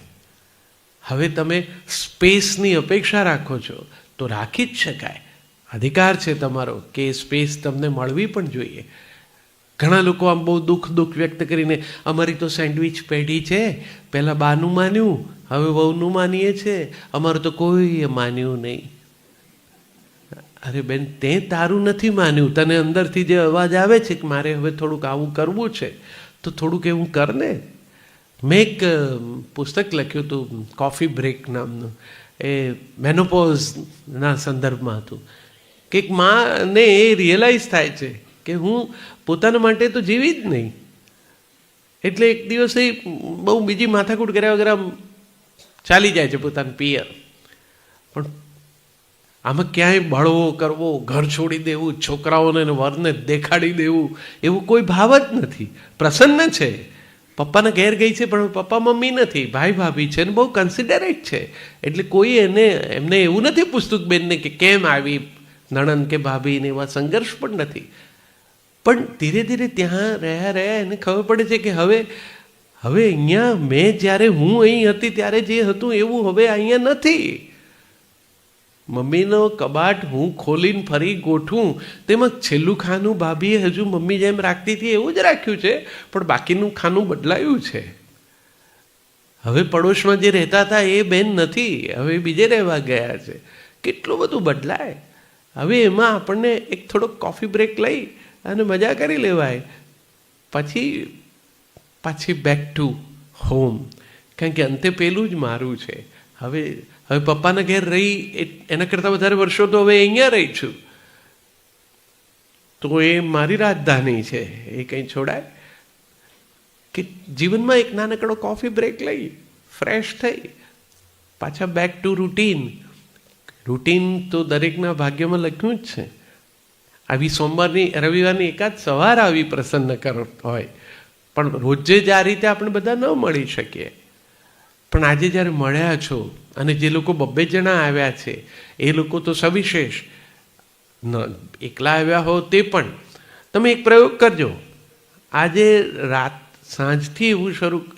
હવે તમે સ્પેસની અપેક્ષા રાખો છો તો રાખી જ શકાય. અધિકાર છે તમારો કે સ્પેસ તમને મળવી પણ જોઈએ. ઘણા લોકો આમ બહુ દુઃખ વ્યક્ત કરીને અમારી તો સેન્ડવિચ પેઢી છે, પહેલાં બાનું માન્યું હવે વહુનું માનીએ છે, અમારું તો કોઈએ માન્યું નહીં. અરે બેન, તે તારું નથી માન્યું. તને અંદરથી જે અવાજ આવે છે કે મારે હવે થોડુંક આવું કરવું છે તો થોડુંક એવું કર ને. મેં એક પુસ્તક લખ્યું હતું કોફી બ્રેક નામનું, એ મેનોપોઝના સંદર્ભમાં હતું કે એક માને એ રિયલાઇઝ થાય છે કે હું પોતાના માટે તો જીવી જ નહીં. એટલે એક દિવસે બહુ બીજી માથાકૂટ કર્યા વગર આમ ચાલી જાય છે પોતાના પિયર. પણ આમાં ક્યાંય બળવો કરવો, ઘર છોડી દેવું, છોકરાઓને વરને દેખાડી દેવું એવું કોઈ ભાવ જ નથી. પ્રસન્ન છે, પપ્પાના ઘેર ગઈ છે પણ પપ્પા મમ્મી નથી, ભાઈ ભાભી છે ને બહુ કન્સિડરેટ છે. એટલે કોઈ એમને એવું નથી પૂછતું બેનને કે કેમ આવી નણંદ કે ભાભીને, એવા સંઘર્ષ પણ નથી. પણ ધીરે ધીરે ત્યાં રહ્યા એને ખબર પડે છે કે હવે અહીંયા મેં જ્યારે હું અહીં હતી ત્યારે જે હતું એવું હવે અહીંયા નથી. મમ્મીનો કબાટ હું ખોલીને ફરી ગોઠવું તેમાં છેલ્લું ખાનું ભાભીએ હજુ મમ્મી જેમ રાખતી હતી એવું જ રાખ્યું છે, પણ બાકીનું ખાનું બદલાયું છે. હવે પડોશમાં જે રહેતા હતા એ બેન નથી, હવે બીજે રહેવા ગયા છે. કેટલું બધું બદલાય. હવે એમાં આપણને એક થોડોક કોફી બ્રેક લઈ અને મજા કરી લેવાય, પાછી બેક ટુ હોમ. કારણ કે અંતે પેલું જ મારું છે. હવે પપ્પાના ઘેર રહી એના કરતાં વધારે વર્ષો તો હવે અહીંયા રહી છું, તો એ મારી રાજધાની છે, એ કંઈ છોડાય. કે જીવનમાં એક નાનકડો કોફી બ્રેક લઈ ફ્રેશ થઈ પાછા બેક ટુ રૂટીન. રૂટીન તો દરેકના ભાગ્યમાં લખ્યું જ છે. આવી સોમવારની રવિવારની એકાદ સવાર આવી પ્રસન્ન હોય, પણ રોજે જ આ રીતે આપણે બધા ન મળી શકીએ. પણ આજે જ્યારે મળ્યા છો અને જે લોકો 2 જણા આવ્યા છે એ લોકો તો સવિશેષ, એકલા આવ્યા હો તે પણ તમે એક પ્રયોગ કરજો. આજે સાંજથી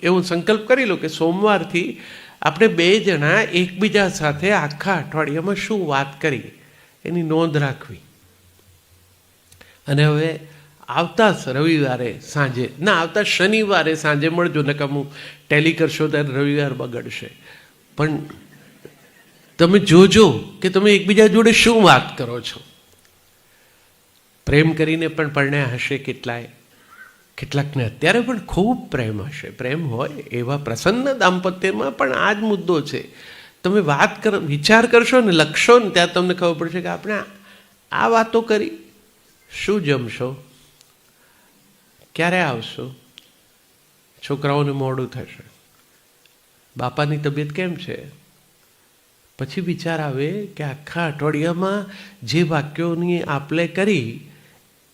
એવું સંકલ્પ કરી લો કે સોમવારથી આપણે 2 જણા એકબીજા સાથે આખા અઠવાડિયામાં શું વાત કરી એની નોંધ રાખવી. અને હવે આવતા રવિવારે સાંજે આવતા શનિવારે સાંજે મળજો, નકર હું ટેલી કરશો ત્યારે રવિવાર બગડશે. પણ તમે જોજો કે તમે એકબીજા જોડે શું વાત કરો છો. પ્રેમ કરીને પણ પરણ્યા હશે કેટલાકને અત્યારે પણ ખૂબ પ્રેમ હશે. પ્રેમ હોય એવા પ્રસન્ન દાંપત્યમાં પણ આ જ મુદ્દો છે. તમે વિચાર કરશો ને, લખશો ને, ત્યાં તમને ખબર પડશે કે આપણે આ વાતો કરી. શું જમશો, ક્યારે આવશો, છોકરાઓને મોડું થશે, બાપાની તબિયત કેમ છે. પછી વિચાર આવે કે આખા અઠવાડિયામાં જે વાક્યોની આપલે કરી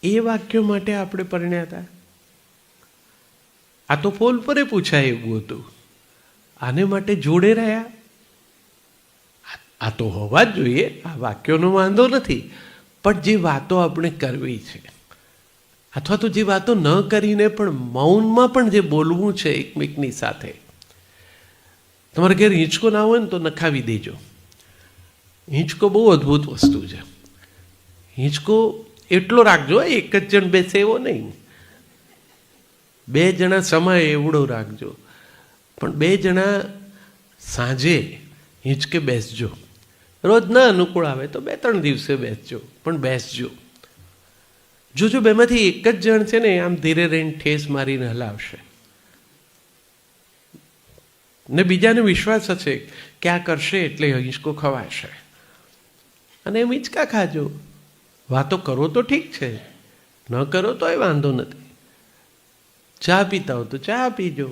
એ વાક્યો માટે આપણે પરણ્યા હતા? આ તો પોલ પરે પૂછાય એવું હતું. આને માટે જોડે રહ્યા? આ તો હોવા જ જોઈએ, આ વાક્યોનો વાંધો નથી. પણ જે વાતો આપણે કરવી છે, અથવા તો જે વાતો ન કરીને પણ મૌનમાં પણ જે બોલવું છે એકમેકની સાથે. તમારે ઘેર હિંચકો ના હોય ને તો નખાવી દેજો. હિંચકો બહુ અદ્ભુત વસ્તુ છે. હિંચકો એટલો રાખજો, એક જ જણ બેસે એવો નહીં. 2 જણા સમાય એવડો રાખજો. પણ 2 જણા સાંજે હિંચકે બેસજો. રોજ ના અનુકૂળ આવે તો 2-3 દિવસે બેસજો, પણ બેસજો. જોજો બેમાંથી એક જ જણ છે ને આમ ધીરે રહીને ઠેસ મારીને હલાવશે, ને બીજાને વિશ્વાસ હશે કે આ કરશે એટલે હિંચકો ખવાશે, અને એમ હિંચકા ખાજો. વાતો કરો તો ઠીક છે, ન કરો તોય વાંધો નથી. ચા પીતા હો તો ચા પીજો.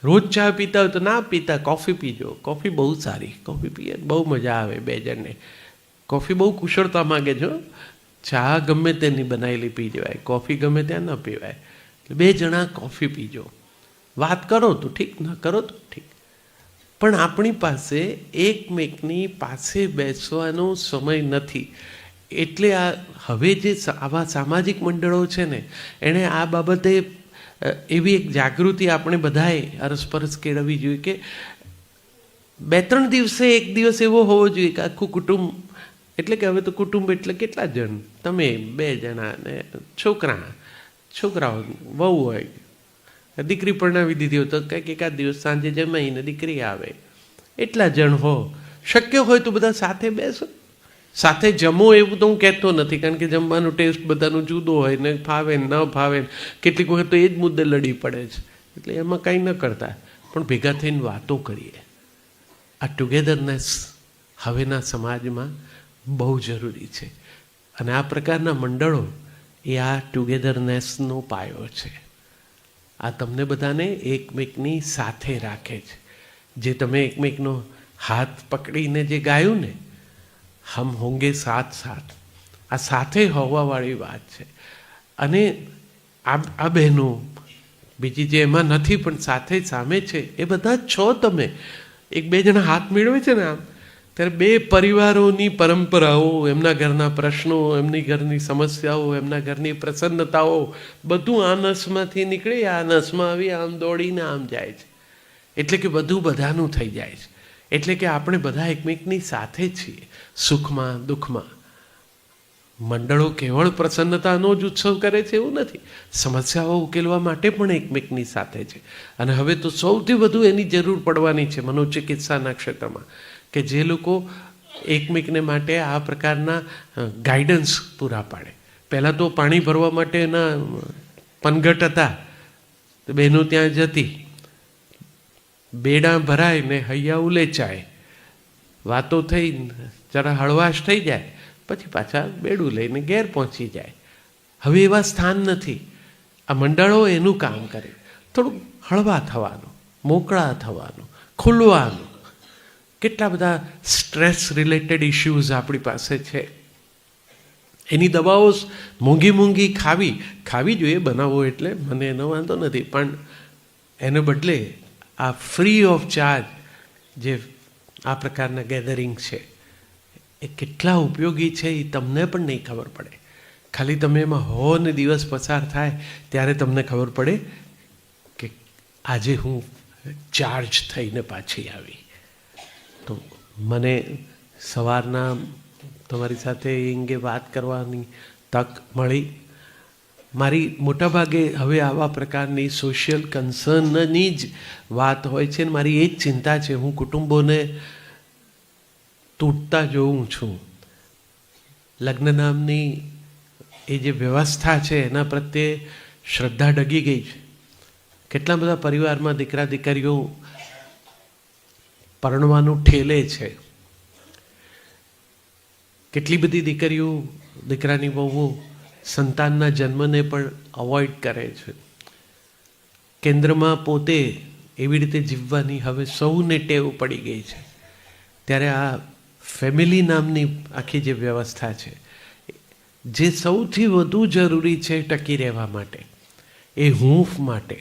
રોજ ચા પીતા હોય તો ના પીતા કોફી પીજો. કોફી બહુ સારી, કોફી પીએ બહુ મજા આવે 2 જણને. કોફી બહુ કુશળતા માગે છે. ચા ગમે તેની બનાવેલી પી જવાય, કોફી ગમે ત્યાં ન પીવાય. એટલે 2 જણા કોફી પીજો. વાત કરો તો ઠીક, ન કરો તો ઠીક. પણ આપણી પાસે એકમેકની પાસે બેસવાનો સમય નથી. એટલે આ હવે જે આવા સામાજિક મંડળો છે ને, એણે આ બાબતે એવી એક જાગૃતિ આપણે બધાએ અરસપરસ કેળવવી જોઈએ કે 2-3 દિવસે એક દિવસ એવો હોવો જોઈએ કે આખું કુટુંબ, એટલે કે હવે તો કુટુંબ એટલે કેટલા જણ? તમે 2 જણા ને છોકરાઓ, વહુ હોય, દીકરી પરણાવી દીધી હોય તો કંઈક એકાદ દિવસ સાંજે જમાઈને દીકરી આવે, એટલા જણ હો. શક્ય હોય તો બધા સાથે બેસો, સાથે જમો. એવું તો હું કહેતો નથી, કારણ કે જમવાનું ટેસ્ટ બધાનું જુદો હોય ને, ફાવે ને ન ફાવે. કેટલીક વખત તો એ જ મુદ્દે લડી પડે છે. એટલે એમાં કંઈ ન કરતા, પણ ભેગા થઈને વાતો કરીએ. આ ટુગેધરનેસ હવેના સમાજમાં બહુ જરૂરી છે. અને આ પ્રકારના મંડળો એ આ ટુગેધરનેસનો પાયો છે. આ તમને બધાને એકમેકની સાથે રાખે છે. જે તમે એકમેકનો હાથ પકડીને જે ગાયું ને, હમ હોંગે સાથ સાથ, આ સાથે હોવાવાળી વાત છે. અને આ બહેનો બીજી જે એમાં નથી પણ સાથે સામે છે, એ બધા જ છો તમે. 1-2 જણા હાથ મેળવે છે ને આમ, ત્યારે 2 પરિવારોની પરંપરાઓ, એમના ઘરના પ્રશ્નો, એમની ઘરની સમસ્યાઓ, એમના ઘરની પ્રસન્નતાઓ, બધું આ નસમાંથી નીકળી આ નસમાં આવી આમ દોડીને આમ જાય છે. એટલે કે બધું બધાનું થઈ જાય છે. એટલે કે આપણે બધા એકમેકની સાથે છીએ, સુખમાં દુઃખમાં. મંડળો કેવળ પ્રસન્નતાનો જ ઉત્સવ કરે છે એવું નથી, સમસ્યાઓ ઉકેલવા માટે પણ એકમેકની સાથે છે. અને હવે તો સૌથી વધુ એની જરૂર પડવાની છે મનોચિકિત્સાના ક્ષેત્રમાં, કે જે લોકો એકમેકને માટે આ પ્રકારના ગાઈડન્સ પૂરા પાડે. પહેલાં તો પાણી ભરવા માટેના પનઘટ હતા, તો બહેનો ત્યાં જતી, બેડા ભરાય ને હૈયા ઉલેચાય, વાતો થઈ, જરા હળવાશ થઈ જાય, પછી પાછા બેડું લઈને ઘેર પહોંચી જાય. હવે એવા સ્થાન નથી. આ મંડળો એનું કામ કરે, થોડુંક હળવા થવાનું, મોકળા થવાનું, ખુલવાનું. કેટલા બધા સ્ટ્રેસ રિલેટેડ ઇશ્યુઝ આપણી પાસે છે. એની દવાઓ મોંઘી ખાવી જોઈએ, બનાવો એટલે મને એનો વાંધો નથી. પણ એને બદલે આ ફ્રી ઓફ ચાર્જ જે આ પ્રકારના ગેધરિંગ છે, એ કેટલા ઉપયોગી છે એ તમને પણ નહીં ખબર પડે. ખાલી તમે એમાં હો ને દિવસ પસાર થાય ત્યારે તમને ખબર પડે કે આજે હું ચાર્જ થઈને પાછી આવી. તો મને સવારના તમારી સાથે એ અંગે વાત કરવાની તક મળી. મારી મોટાભાગે હવે આવા પ્રકારની સોશિયલ કન્સર્નની જ વાત હોય છે. મારી એ જ ચિંતા છે. હું કુટુંબોને તૂટતા જોઉં છું. લગ્ન નામની એ જે વ્યવસ્થા છે એના પ્રત્યે શ્રદ્ધા ડગી ગઈ છે. કેટલા બધા પરિવારમાં દીકરા દીકરીઓ પરણવાનું ઠેલે છે. કેટલી બધી દીકરીઓ, દીકરાની વહુઓ સંતાનના જન્મને પણ અવોઇડ કરે છે. કેન્દ્રમાં પોતે એવી રીતે જીવવાની હવે સૌને ટેવ પડી ગઈ છે. ત્યારે આ ફેમિલી નામની આખી જે વ્યવસ્થા છે જે સૌથી વધુ જરૂરી છે ટકી રહેવા માટે, એ હૂંફ માટે,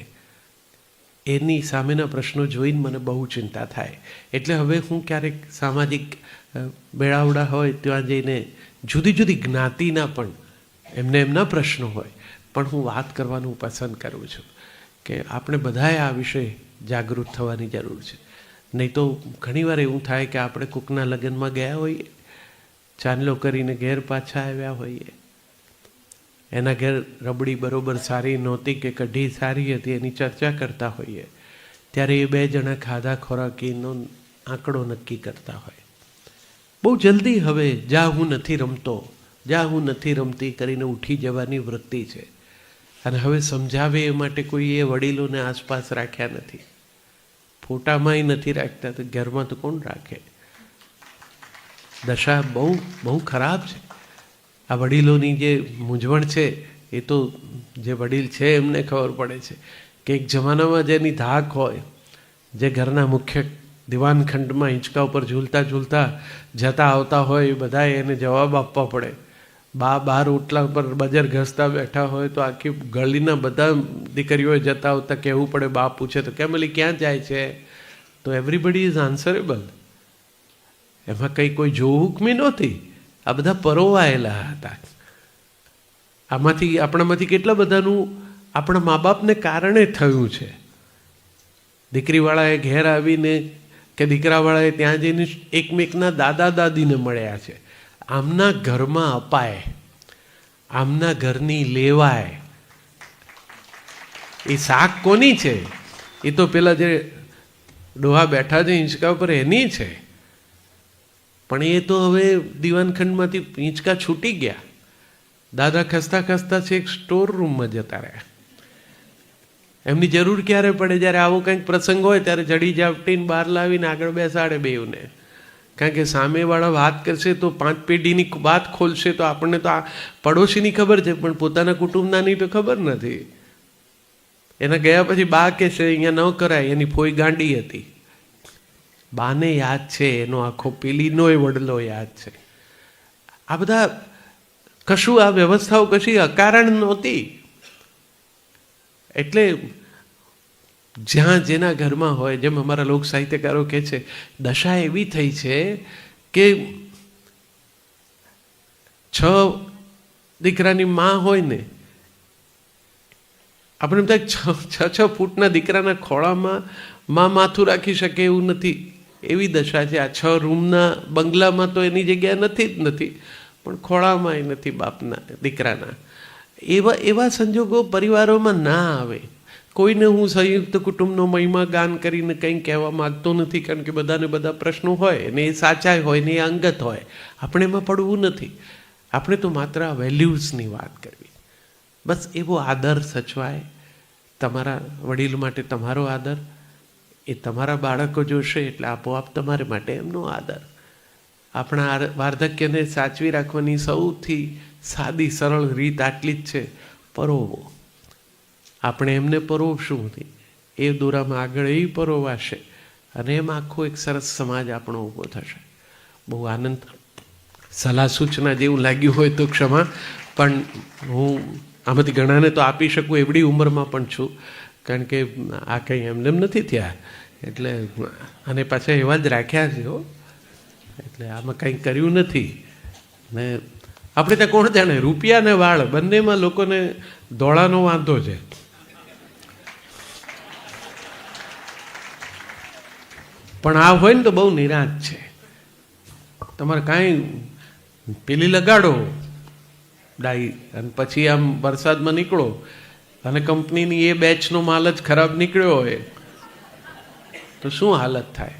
એની સામેના પ્રશ્નો જોઈને મને બહુ ચિંતા થાય. એટલે હવે હું ક્યારેક સામાજિક મેળાવડા હોય ત્યાં જઈને જુદી જુદી જ્ઞાતિના પણ એમના પ્રશ્નો હોય પણ હું વાત કરવાનું પસંદ કરું છું કે આપણે બધાએ આ વિશે જાગૃત થવાની જરૂર છે. નહીં તો ઘણીવાર એવું થાય કે આપણે કોકના લગ્નમાં ગયા હોઈએ, ચાંદલો કરીને ઘેર પાછા આવ્યા હોઈએ, એના ઘેર રબડી બરોબર સારી નહોતી કે કઢી સારી હતી એની ચર્ચા કરતા હોઈએ, ત્યારે એ 2 જણા ખાધા ખોરાકીનો આંકડો નક્કી કરતા હોય. બહુ જલ્દી હવે જા હું નથી રમતો, જા હું નથી રમતી કરીને ઉઠી જવાની વૃત્તિ છે. અને હવે સમજાવે એ માટે કોઈ એ વડીલોને આસપાસ રાખ્યા નથી, ફોટામાંય નથી રાખતા, તો ઘરમાં તો કોણ રાખે? દશા બહુ બહુ ખરાબ છે. આ વડીલોની જે મૂંઝવણ છે એ તો જે વડીલ છે એમને ખબર પડે છે કે એક જમાનામાં જેની ધાક હોય, જે ઘરના મુખ્ય દિવાનખંડમાં હિંચકા ઉપર ઝૂલતા ઝૂલતા જતા આવતા હોય, એ બધાએ એને જવાબ આપવા પડે. બહાર ઓટલા પર બજર ઘસતા બેઠા હોય તો આખી ગળીના બધા દીકરીઓએ જતા આવતા કહેવું પડે. બા પૂછે તો કેમ અલી ક્યાં જાય છે? તો એવરીબડી ઇઝ આન્સરેબલ. એમાં કંઈ કોઈ જોહુકમી નહોતી, આ બધા પરોવાયેલા હતા. આપણામાંથી કેટલા બધાનું આપણા મા બાપને કારણે થયું છે. દીકરીવાળાએ ઘેર આવીને કે દીકરાવાળાએ ત્યાં જઈને એકમેકના દાદા દાદીને મળ્યા છે. આમના ઘરમાં અપાય, આમના ઘરની લેવાય. એ શાક કોની છે? એ તો પેલા જે ડોહા બેઠા છે હિંચકા ઉપર એની છે. પણ એ તો હવે દિવાનખંડમાંથી હિંચકા છૂટી ગયા. દાદા ખસતા ખસતા છે એક સ્ટોર રૂમમાં જતા રહ્યા. એમની જરૂર ક્યારે પડે? જ્યારે આવો કંઈક પ્રસંગ હોય ત્યારે જડી ઝાપટીને બહાર લાવીને આગળ બેસાડે બેઉને. કારણ કે સામેવાળા વાત કરશે તો 5 પેઢીની વાત ખોલશે તો આપણને તો આ પડોશીની ખબર છે પણ પોતાના કુટુંબનાની તો ખબર નથી. એના ગયા પછી બા કહેશે અહીંયા ન કરાય, એની ફોઈ ગાંડી હતી. બાને યાદ છે, એનો આખો પેલીનોય વડલો યાદ છે. આ બધા કશું, આ વ્યવસ્થાઓ કશી અકારણ નહોતી. એટલે જ્યાં જેના ઘરમાં હોય, જેમ અમારા લોક સાહિત્યકારો કહે છે, દશા એવી થઈ છે કે 6 દીકરાની માં હોય ને, આપણે એમ થાય 6 ફૂટના દીકરાના ખોળામાં માં માથું રાખી શકે એવું નથી, એવી દશા છે. આ 6 રૂમના બંગલામાં તો એની જગ્યા નથી જ નથી, પણ ખોળામાં નથી બાપના દીકરાના. એવા સંજોગો પરિવારોમાં ના આવે. કોઈને હું સંયુક્ત કુટુંબનો મહિમા ગાન કરીને કંઈ કહેવા માગતો નથી, કારણ કે બધાને બધા પ્રશ્નો હોય ને, એ સાચા હોય ને એ અંગત હોય. આપણે એમાં પડવું નથી. આપણે તો માત્ર આ વેલ્યુઝની વાત કરવી. બસ એવો આદર સચવાય. તમારા વડીલ માટે તમારો આદર, એ તમારા બાળકો જોશે એટલે આપોઆપ તમારે માટે એમનો આદર. આપણા વાર્ધક્યને સાચવી રાખવાની સૌથી સાદી સરળ રીત આટલી જ છે, પરોવો. આપણે એમને પરોવશું, એ દોરામાં આગળ એ પરોવાશે અને એમ આખો એક સરસ સમાજ આપણો ઊભો થશે. બહુ આનંદ. સલાહ સૂચના જેવું લાગ્યું હોય તો ક્ષમા, પણ હું આમાંથી ઘણાને તો આપી શકું એવડી ઉંમરમાં પણ છું, કારણ કે આ કંઈ એમને એમ નથી થયા. એટલે અને પાછા એવા જ રાખ્યા છે હો. એટલે આમાં કંઈ કર્યું નથી. ને આપણે ત્યાં કોણ જાણે, રૂપિયા ને વાળ બંનેમાં લોકોને દોડાનો વાંધો છે. પણ આ હોય ને તો બહુ નિરાંત છે. તમારે કાંઈ પેલી લગાડો ડાઈ અને પછી આમ વરસાદમાં નીકળો અને કંપનીની એ બેચનો માલ જ ખરાબ નીકળ્યો હોય તો શું હાલત થાય?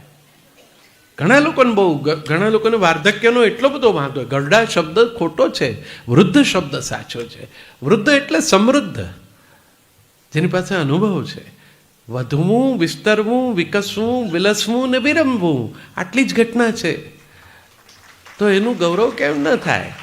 ઘણા લોકોને વાર્ધક્યનો એટલો બધો વાંધો હોય. ગરડા શબ્દ ખોટો છે, વૃદ્ધ શબ્દ સાચો છે. વૃદ્ધ એટલે સમૃદ્ધ, જેની પાસે અનુભવ છે. વધવું, વિસ્તરવું, વિકસવું, વિલસવું ને વિરમવું, આટલી જ ઘટના છે. તો એનું ગૌરવ કેમ ન થાય?